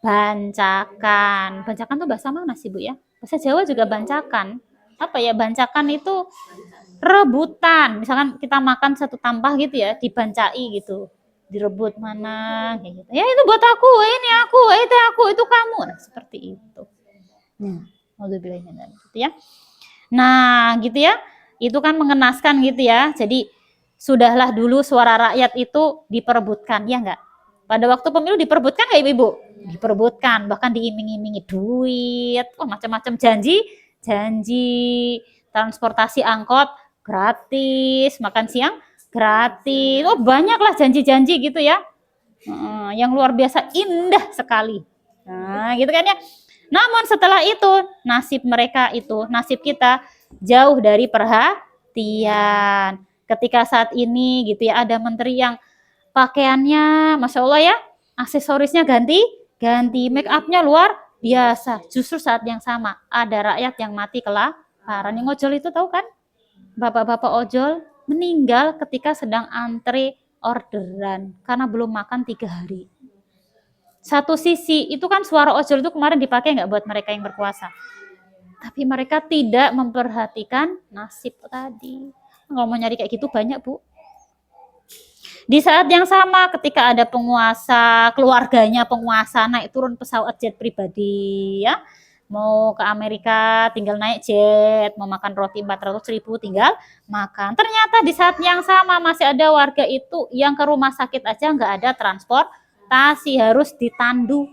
Bancakan. Bancakan tuh bahasa mana sih Bu ya? Bahasa Jawa juga bancakan. Apa ya, bancakan itu rebutan. Misalkan kita makan satu tampah gitu ya, dibancai gitu. Direbut mana kayak gitu. Ya itu buat aku, ini aku, itu kamu. Nah, seperti itu. Gitu ya. Nah, gitu ya. Itu kan mengenaskan gitu ya. Jadi sudahlah dulu suara rakyat itu diperebutkan, ya enggak? Pada waktu pemilu diperebutkan nggak Ibu? Diperebutkan, bahkan diiming-imingi duit, macam-macam janji, transportasi angkot gratis, makan siang gratis, banyaklah janji-janji gitu ya, yang luar biasa indah sekali. Nah, gitu kan ya. Namun setelah itu nasib mereka itu, nasib kita jauh dari perhatian. Ketika saat ini gitu ya, ada menteri yang pakaiannya Masya Allah ya, aksesorisnya ganti, make upnya luar biasa. Justru saat yang sama ada rakyat yang mati kelaparan. Yang ojol itu tahu kan? Bapak-bapak ojol meninggal ketika sedang antre orderan karena belum makan 3 hari. Satu sisi itu kan suara ojol itu kemarin dipakai nggak buat mereka yang berkuasa, tapi mereka tidak memperhatikan nasib tadi. Kalau mau nyari kayak gitu banyak Bu. Di saat yang sama ketika ada penguasa, keluarganya penguasa naik turun pesawat jet pribadi ya, mau ke Amerika tinggal naik jet, mau makan roti 400.000 tinggal makan. Ternyata di saat yang sama masih ada warga itu yang ke rumah sakit aja nggak ada transportasi, harus ditandu.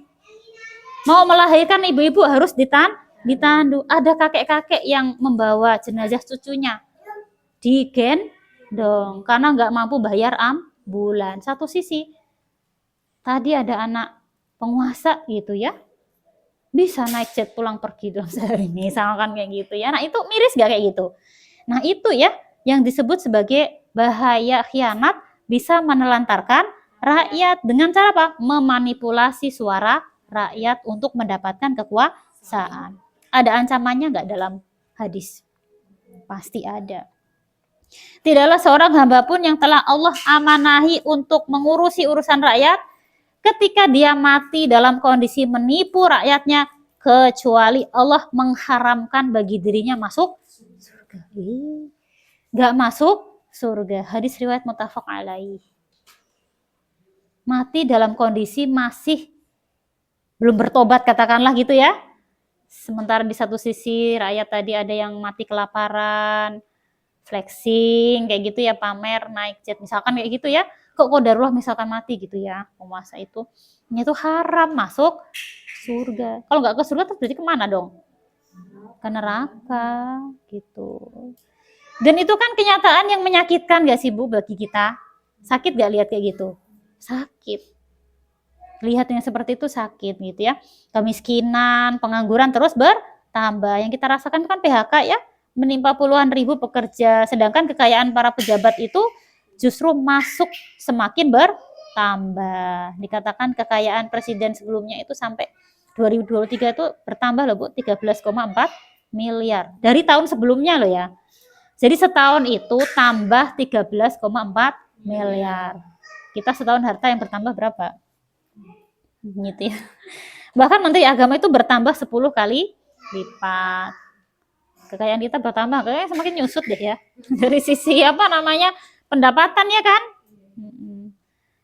Mau melahirkan ibu-ibu harus ditandu. Ada kakek-kakek yang membawa jenazah cucunya digendong karena nggak mampu bayar ambulan. Satu sisi tadi ada anak penguasa gitu ya, bisa naik jet pulang pergi dalam sehari, misalkan kayak gitu ya. Nah itu miris nggak kayak gitu? Nah itu ya yang disebut sebagai bahaya khianat, bisa menelantarkan rakyat dengan cara apa? Memanipulasi suara rakyat untuk mendapatkan kekuasaan. Ada ancamannya nggak dalam hadis? Pasti ada. Tidaklah seorang hamba pun yang telah Allah amanahi untuk mengurusi urusan rakyat, ketika dia mati dalam kondisi menipu rakyatnya, kecuali Allah mengharamkan bagi dirinya masuk surga. Gak masuk surga. Hadis riwayat muttafaq alaih. Mati dalam kondisi masih belum bertobat, katakanlah gitu ya. Sementara di satu sisi rakyat tadi ada yang mati kelaparan, flexing kayak gitu ya, pamer naik jet misalkan kayak gitu ya, kok darulah misalkan mati gitu ya, penguasa itu haram masuk surga. Kalau nggak ke surga terus berarti kemana dong? Ke neraka gitu. Dan itu kan kenyataan yang menyakitkan gak sih Bu bagi kita? Sakit gak lihat kayak gitu? Sakit. Lihat yang seperti itu sakit gitu ya. Kemiskinan, pengangguran terus bertambah. Yang kita rasakan kan PHK ya, menimpa puluhan ribu pekerja, sedangkan kekayaan para pejabat itu justru masuk semakin bertambah. Dikatakan kekayaan presiden sebelumnya itu sampai 2023 itu bertambah loh Bu, 13,4 miliar. Dari tahun sebelumnya loh ya. Jadi setahun itu tambah 13,4 miliar. Kita setahun harta yang bertambah berapa? Gitu ya. Bahkan Menteri Agama itu bertambah 10 kali lipat. Kekayaan kita bertambah, kayaknya semakin nyusut deh ya. Dari sisi pendapatan ya kan.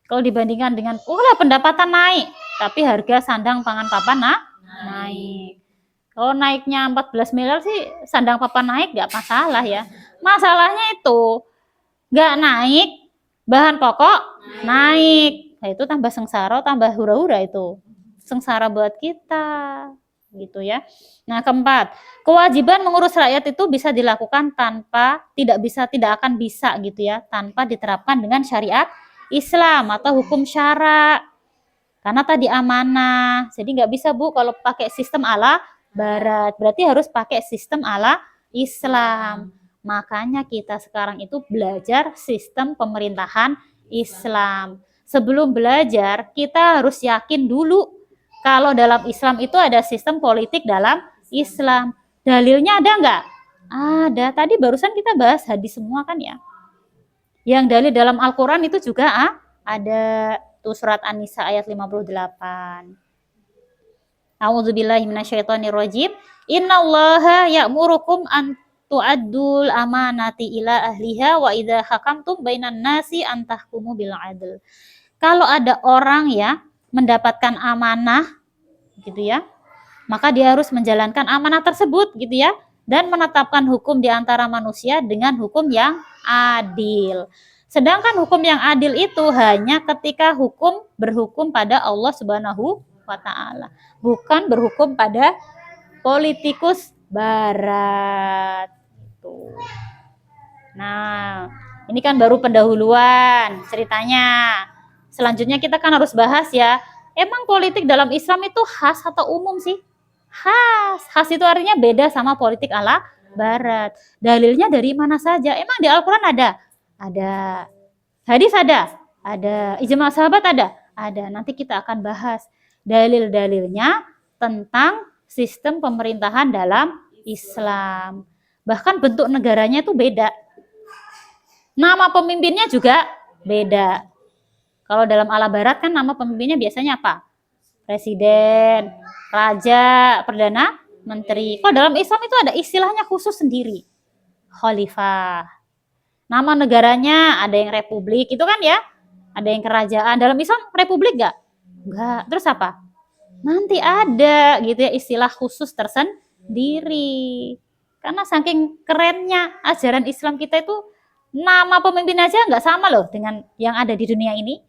Kalau dibandingkan dengan, pendapatan naik, tapi harga sandang pangan papan naik. Kalau naiknya 14 miliar sih, sandang papan naik nggak masalah ya. Masalahnya itu nggak naik, bahan pokok naik. Nah, itu tambah sengsara, tambah hura-hura itu. Sengsara buat kita. Gitu ya. Nah, keempat, kewajiban mengurus rakyat itu bisa dilakukan tidak akan bisa gitu ya, tanpa diterapkan dengan syariat Islam atau hukum syara. Karena tadi amanah. Jadi nggak bisa Bu kalau pakai sistem ala Barat. Berarti harus pakai sistem ala Islam. Makanya kita sekarang itu belajar sistem pemerintahan Islam. Sebelum belajar, kita harus yakin dulu kalau dalam Islam itu ada sistem politik dalam Islam. Dalilnya ada nggak? Ada. Tadi barusan kita bahas hadis semua kan ya. Yang dalil dalam Al-Quran itu juga ada. Tuh surat An-Nisa ayat 58. A'udzubillahi minasyaitonirrajim. Innallaha ya'murukum an tu'addul amanati ila ahliha wa idza hakamtum bainan nasi an tahkumu bil adl. Kalau ada orang ya mendapatkan amanah gitu ya, maka dia harus menjalankan amanah tersebut gitu ya, dan menetapkan hukum di antara manusia dengan hukum yang adil. Sedangkan hukum yang adil itu hanya ketika hukum berhukum pada Allah Subhanahu wa taala, bukan berhukum pada politikus barat. Tuh. Nah, ini kan baru pendahuluan ceritanya. Selanjutnya kita kan harus bahas ya, emang politik dalam Islam itu khas atau umum sih? Khas. Khas itu artinya beda sama politik ala barat. Dalilnya dari mana saja? Emang di Al-Quran ada? Ada. Hadis ada? Ada. Ijma sahabat ada? Ada. Nanti kita akan bahas dalil-dalilnya tentang sistem pemerintahan dalam Islam. Bahkan bentuk negaranya itu beda. Nama pemimpinnya juga beda. Kalau dalam ala barat kan nama pemimpinnya biasanya apa? Presiden, raja, perdana menteri. Kalau dalam Islam itu ada istilahnya khusus sendiri. Khalifah. Nama negaranya ada yang republik, itu kan ya? Ada yang kerajaan. Dalam Islam republik enggak? Enggak. Terus apa? Nanti ada gitu ya istilah khusus tersendiri. Karena saking kerennya ajaran Islam kita itu, nama pemimpin aja nggak sama loh dengan yang ada di dunia ini.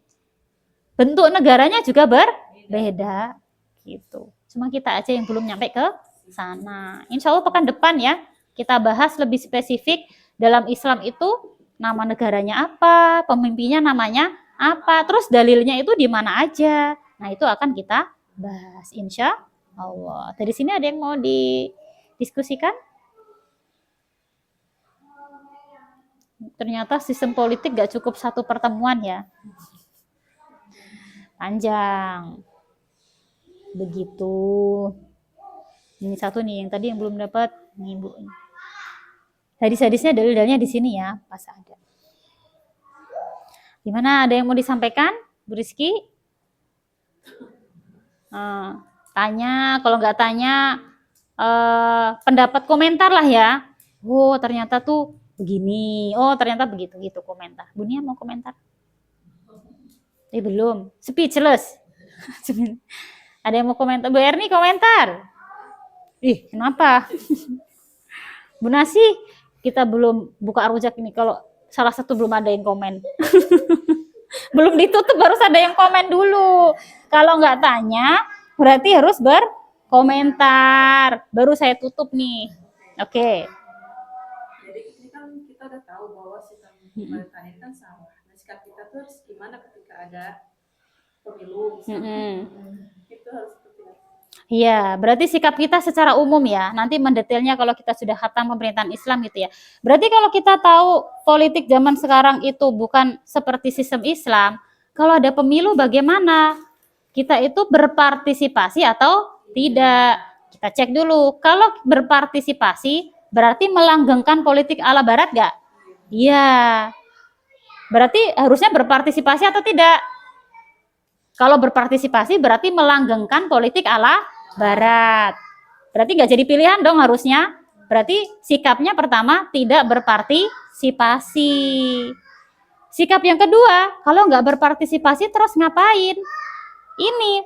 Bentuk negaranya juga berbeda gitu. Cuma kita aja yang belum nyampe ke sana. Insya Allah pekan depan ya kita bahas lebih spesifik dalam Islam itu nama negaranya apa, pemimpinnya namanya apa, terus dalilnya itu di mana aja. Nah itu akan kita bahas insya Allah. Dari sini ada yang mau didiskusikan? Ternyata sistem politik gak cukup satu pertemuan ya. Panjang. Begitu. Ini satu nih yang tadi yang belum dapat nih Bu. Hadis-hadisnya dalil-dalilnya di sini ya, pas ada. Gimana, ada yang mau disampaikan Bu Rizky? Tanya, kalau nggak tanya pendapat komentar lah ya. Oh ternyata tuh begini, oh ternyata begitu gitu komentar. Bunia mau komentar? Belum, speechless. Ada yang mau komentar? Bu Erni komentar. Kenapa? Bu Nasi, kita belum buka rujak ini. Kalau salah satu belum ada yang komen. Belum ditutup harus ada yang komen dulu. Kalau nggak tanya, berarti harus berkomentar. Baru saya tutup nih. Oke. Jadi ini kan kita udah tahu bahwa sistem pemerintahan ini kan salah. Nah, sikap kita tuh harus gimana ketika ada pemilu? Itu harus seperti apa? Iya, berarti sikap kita secara umum ya. Nanti mendetailnya kalau kita sudah khatam pemerintahan Islam gitu ya. Berarti kalau kita tahu politik zaman sekarang itu bukan seperti sistem Islam, kalau ada pemilu bagaimana? Kita itu berpartisipasi atau tidak? Kita cek dulu. Kalau berpartisipasi berarti melanggengkan politik ala barat nggak? Iya. Berarti harusnya berpartisipasi atau tidak? Kalau berpartisipasi berarti melanggengkan politik ala barat. Berarti nggak jadi pilihan dong harusnya. Berarti sikapnya pertama tidak berpartisipasi. Sikap yang kedua, kalau nggak berpartisipasi terus ngapain? Ini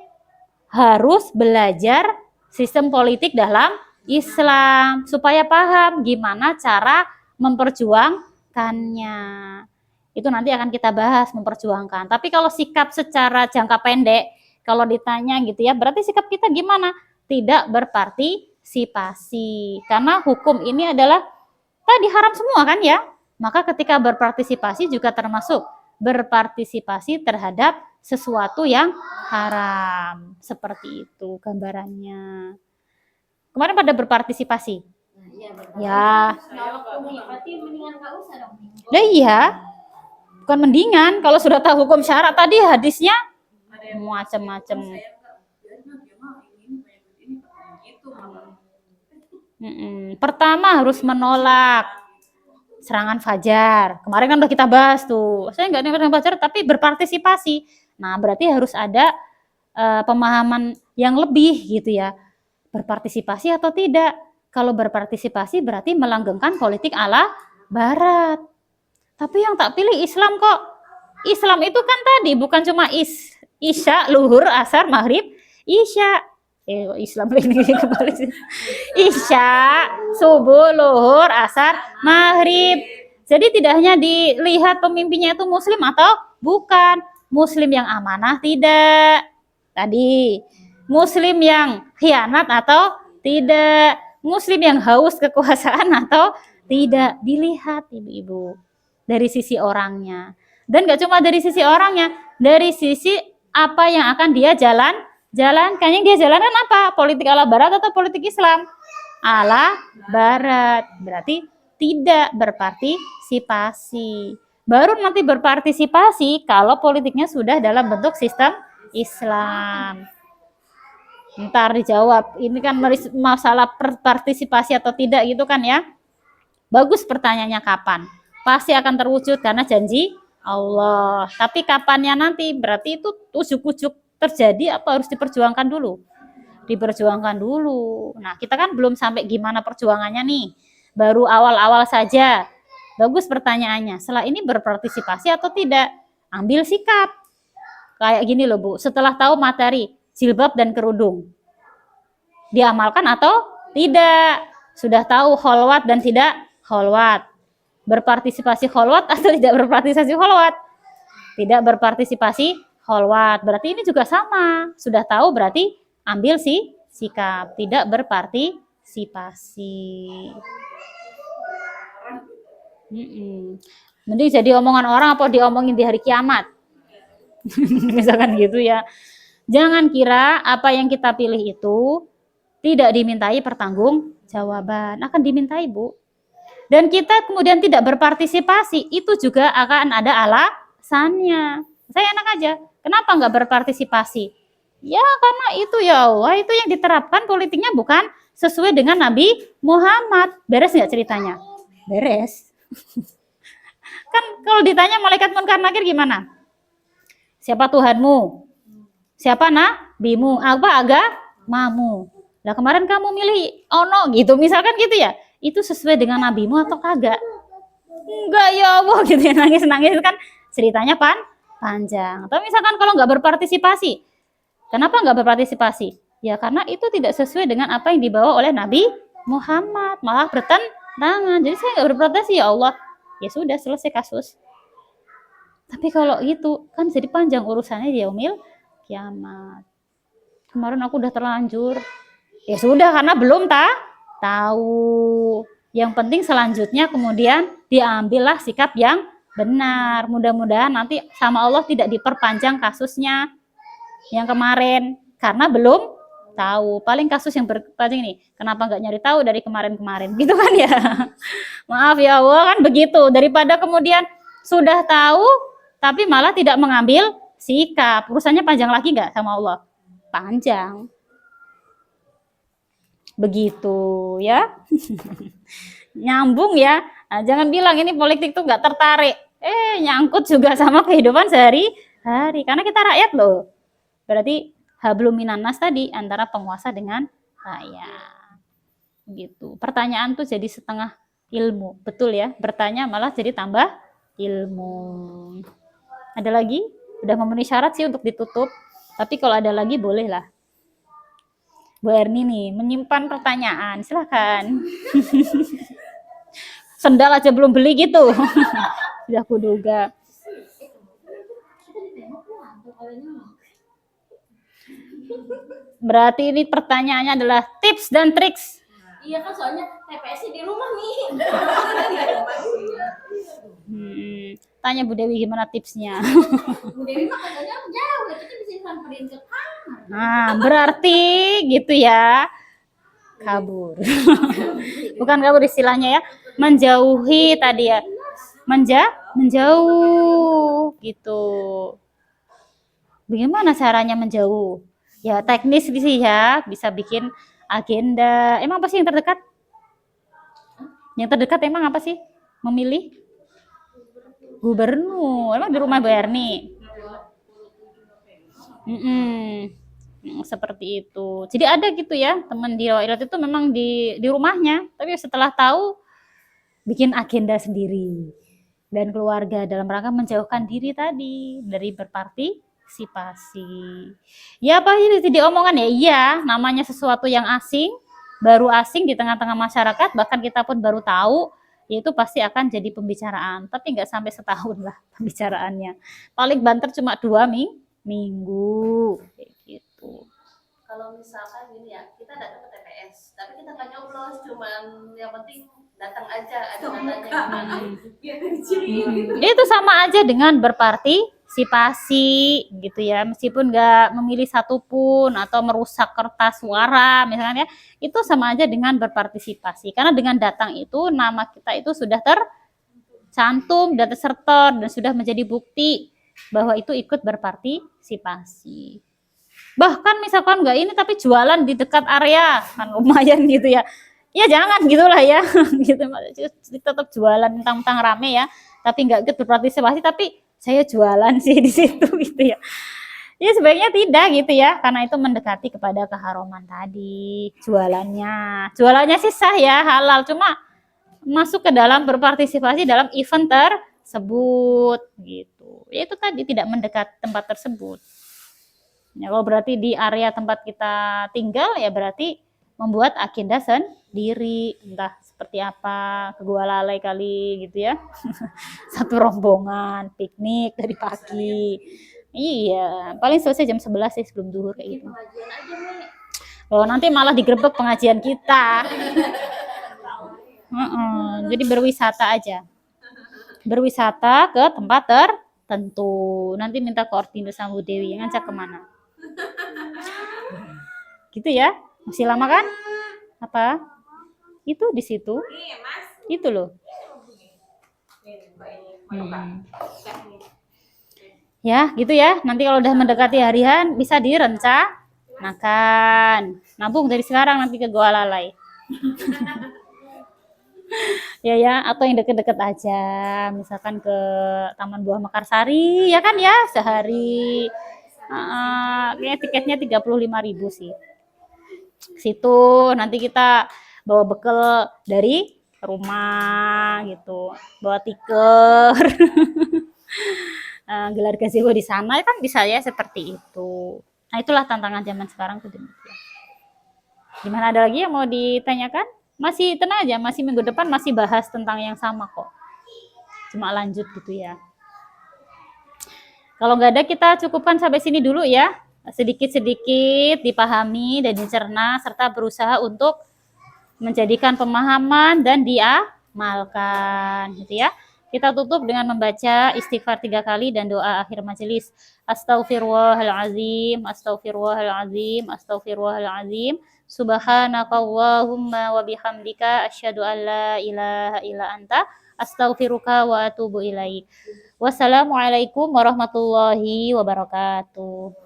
harus belajar sistem politik dalam Islam supaya paham gimana cara memperjuangkannya. Itu nanti akan kita bahas memperjuangkan. Tapi kalau sikap secara jangka pendek, kalau ditanya gitu ya, berarti sikap kita gimana? Tidak berpartisipasi. Karena hukum ini adalah tadi haram semua kan ya? Maka ketika berpartisipasi juga termasuk berpartisipasi terhadap sesuatu yang haram. Seperti itu gambarannya. Kemarin pada berpartisipasi? Ya, Berarti mendingan nggak usah dong. nah iya, bukan mendingan. Kalau sudah tahu hukum syarat tadi hadisnya Ada yang macam-macam. saya enggak, biarin lah, dia mah ini banyak duit ini katanya gitu malah. Pertama harus menolak serangan fajar. Kemarin kan udah kita bahas tuh. Saya nggak nih serangan fajar, tapi berpartisipasi. Nah, berarti harus ada pemahaman yang lebih gitu ya. Berpartisipasi atau tidak? Kalau berpartisipasi berarti melanggengkan politik ala Barat. Tapi yang tak pilih Islam kok. Islam itu kan tadi bukan cuma Isya, luhur, asar, maghrib, Isya. Islam ini kembali. Isya, subuh, luhur, asar, maghrib. Jadi tidak hanya dilihat pemimpinnya itu muslim atau bukan. Muslim yang amanah tidak. Tadi. Muslim yang khianat atau tidak. Muslim yang haus kekuasaan atau tidak. Dilihat ibu-ibu. Dari sisi orangnya. Dan gak cuma dari sisi orangnya. Dari sisi apa yang akan dia jalankan. Yang dia jalankan apa? Politik ala Barat atau politik Islam? Ala Barat. Berarti tidak berpartisipasi. Baru nanti berpartisipasi kalau politiknya sudah dalam bentuk sistem Islam. Ntar dijawab. Ini kan masalah partisipasi atau tidak gitu kan ya. Bagus pertanyaannya kapan? Pasti akan terwujud karena janji Allah. Tapi kapannya nanti? Berarti itu ujuk-ujuk terjadi apa harus diperjuangkan dulu? Diperjuangkan dulu. Nah, kita kan belum sampai gimana perjuangannya nih. Baru awal-awal saja. Bagus pertanyaannya. Setelah ini berpartisipasi atau tidak? Ambil sikap. Kayak gini loh, Bu. Setelah tahu materi jilbab dan kerudung. Diamalkan atau tidak? Sudah tahu kholwat dan tidak kholwat. Berpartisipasi kholwat atau tidak berpartisipasi kholwat? Tidak berpartisipasi kholwat. Berarti ini juga sama. Sudah tahu berarti ambil sikap. Tidak berpartisipasi. Mending jadi omongan orang apa diomongin di hari kiamat. Misalkan gitu ya. Jangan kira apa yang kita pilih itu tidak dimintai pertanggungjawaban. Akan dimintai, Bu. Dan kita kemudian tidak berpartisipasi, itu juga akan ada alasannya. Saya enak aja. Kenapa nggak berpartisipasi? Ya karena itu ya Allah, itu yang diterapkan politiknya bukan sesuai dengan Nabi Muhammad. Beres nggak ceritanya? Beres. Kan kalau ditanya malaikat munkar nakir gimana? Siapa Tuhanmu? Siapa nabimu? Apa agamamu? Lah kemarin kamu milih ono gitu, misalkan gitu ya. Itu sesuai dengan nabimu atau kagak? Enggak ya Allah gitu ya, nangis-nangis kan ceritanya panjang. Atau misalkan kalau nggak berpartisipasi. Kenapa nggak berpartisipasi? Ya karena itu tidak sesuai dengan apa yang dibawa oleh Nabi Muhammad, malah bertentangan. Jadi saya nggak berprotes ya Allah. Ya sudah selesai kasus. Tapi kalau itu kan jadi panjang urusannya di yaumil kiamat. Kemarin aku udah terlanjur. Ya sudah karena belum tahu. Yang penting selanjutnya kemudian diambillah sikap yang benar. Mudah-mudahan nanti sama Allah tidak diperpanjang kasusnya yang kemarin karena belum tahu. Paling kasus yang berpanjang ini, kenapa nggak nyari tahu dari kemarin-kemarin gitu kan ya. Maaf ya Allah kan begitu. Daripada kemudian sudah tahu tapi malah tidak mengambil sikap. Urusannya panjang lagi nggak sama Allah? Panjang. Begitu ya. Nyambung ya. Nah, jangan bilang ini politik tuh nggak tertarik. Nyangkut juga sama kehidupan sehari-hari. Karena kita rakyat loh. Berarti hablum minan nas tadi antara penguasa dengan rakyat. Gitu. Pertanyaan tuh jadi setengah ilmu. Betul ya. Bertanya malah jadi tambah ilmu. Ada lagi? Udah memenuhi syarat sih untuk ditutup. Tapi kalau ada lagi boleh lah. Bu Erni nih menyimpan pertanyaan. Silakan. Sendal aja belum beli gitu. Sudah kuduga. Berarti ini pertanyaannya adalah tips dan triks. Iya kan soalnya TPS di rumah nih. Tanya Bu Dewi gimana tipsnya. Bu Dewi mah katanya jauh, kita bisa samperin ke kamar. Nah, berarti gitu ya. kabur. Bukan kabur istilahnya ya, menjauhi tadi ya. Menjauh gitu. Bagaimana caranya menjauh? Ya teknis sih ya, bisa bikin agenda. Emang apa sih yang terdekat? Yang terdekat emang apa sih? Memilih gubernur. Emang di rumah Bu Erni? Seperti itu. Jadi ada gitu ya, teman di Wailat itu memang di rumahnya, tapi setelah tahu bikin agenda sendiri dan keluarga dalam rangka menjauhkan diri tadi dari berpartisipasi. Ya apa ini jadi omongan ya? Iya, namanya sesuatu yang asing, baru asing di tengah-tengah masyarakat, bahkan kita pun baru tahu, yaitu pasti akan jadi pembicaraan. Tapi nggak sampai setahun lah pembicaraannya. Paling banter cuma 2 minggu kayak gitu. Kalau misalkan gini ya, kita datang ke TPS, tapi kita nggak nyoblos, cuman yang penting datang aja, ada datanya gimana. Itu sama aja dengan berpartisipasi gitu ya, meskipun nggak memilih satupun atau merusak kertas suara misalnya, itu sama aja dengan berpartisipasi. Karena dengan datang itu nama kita itu sudah tercantum dan tersertor dan sudah menjadi bukti bahwa itu ikut berpartisipasi. Bahkan misalkan nggak ini tapi jualan di dekat area kan lumayan gitu ya. Ya jangan gitulah ya. Gitu tetap jualan mentang-mentang rame ya, tapi nggak ikut berpartisipasi tapi saya jualan sih di situ gitu ya. Ya sebaiknya tidak gitu ya, karena itu mendekati kepada keharuman tadi jualannya. Jualannya sih sah ya, halal, cuma masuk ke dalam berpartisipasi dalam event tersebut gitu. Ya itu tadi tidak mendekat tempat tersebut. Ya, kalau berarti di area tempat kita tinggal ya berarti membuat agenda sendiri, entah seperti apa, ke Gua Lalai kali gitu ya. Satu rombongan piknik dari pagi. Iya, paling selesai jam 11 sih sebelum duhur kayak gitu. Pengajian aja nih. Oh, nanti malah digerebek pengajian kita. Jadi berwisata aja. Berwisata ke tempat tertentu. Nanti minta koordinasi sama Bu Dewi, ngajak kemana? Gitu ya. Masih lama kan? Apa? Itu di situ. Itu loh. Ya, gitu ya. Nanti kalau udah mendekati harian bisa direncanakan. Nabung dari sekarang nanti ke Gua Lalai. Ya, atau yang deket-deket aja, misalkan ke Taman Buah Mekarsari, ya kan ya, sehari. Kayaknya tiketnya 35.000 sih. Situ nanti kita bawa bekal dari rumah gitu, bawa tiker. Gelar gazebo di sana kan bisa ya seperti itu. Nah, itulah tantangan zaman sekarang tuh demikian. Gimana, ada lagi yang mau ditanyakan? Masih tenang aja, masih minggu depan masih bahas tentang yang sama kok. Cuma lanjut gitu ya. Kalau nggak ada kita cukupkan sampai sini dulu ya. Sedikit-sedikit dipahami dan dicerna serta berusaha untuk menjadikan pemahaman dan diamalkan gitu ya. Kita tutup dengan membaca istighfar 3 kali dan doa akhir majelis. Astaghfirullahalazim, astaghfirullahalazim, astaghfirullahalazim. Subhanakallahumma wa bihamdika asyhadu an la ilaha illa anta astaghfiruka wa atubu ilaik. Wassalamualaikum warahmatullahi wabarakatuh.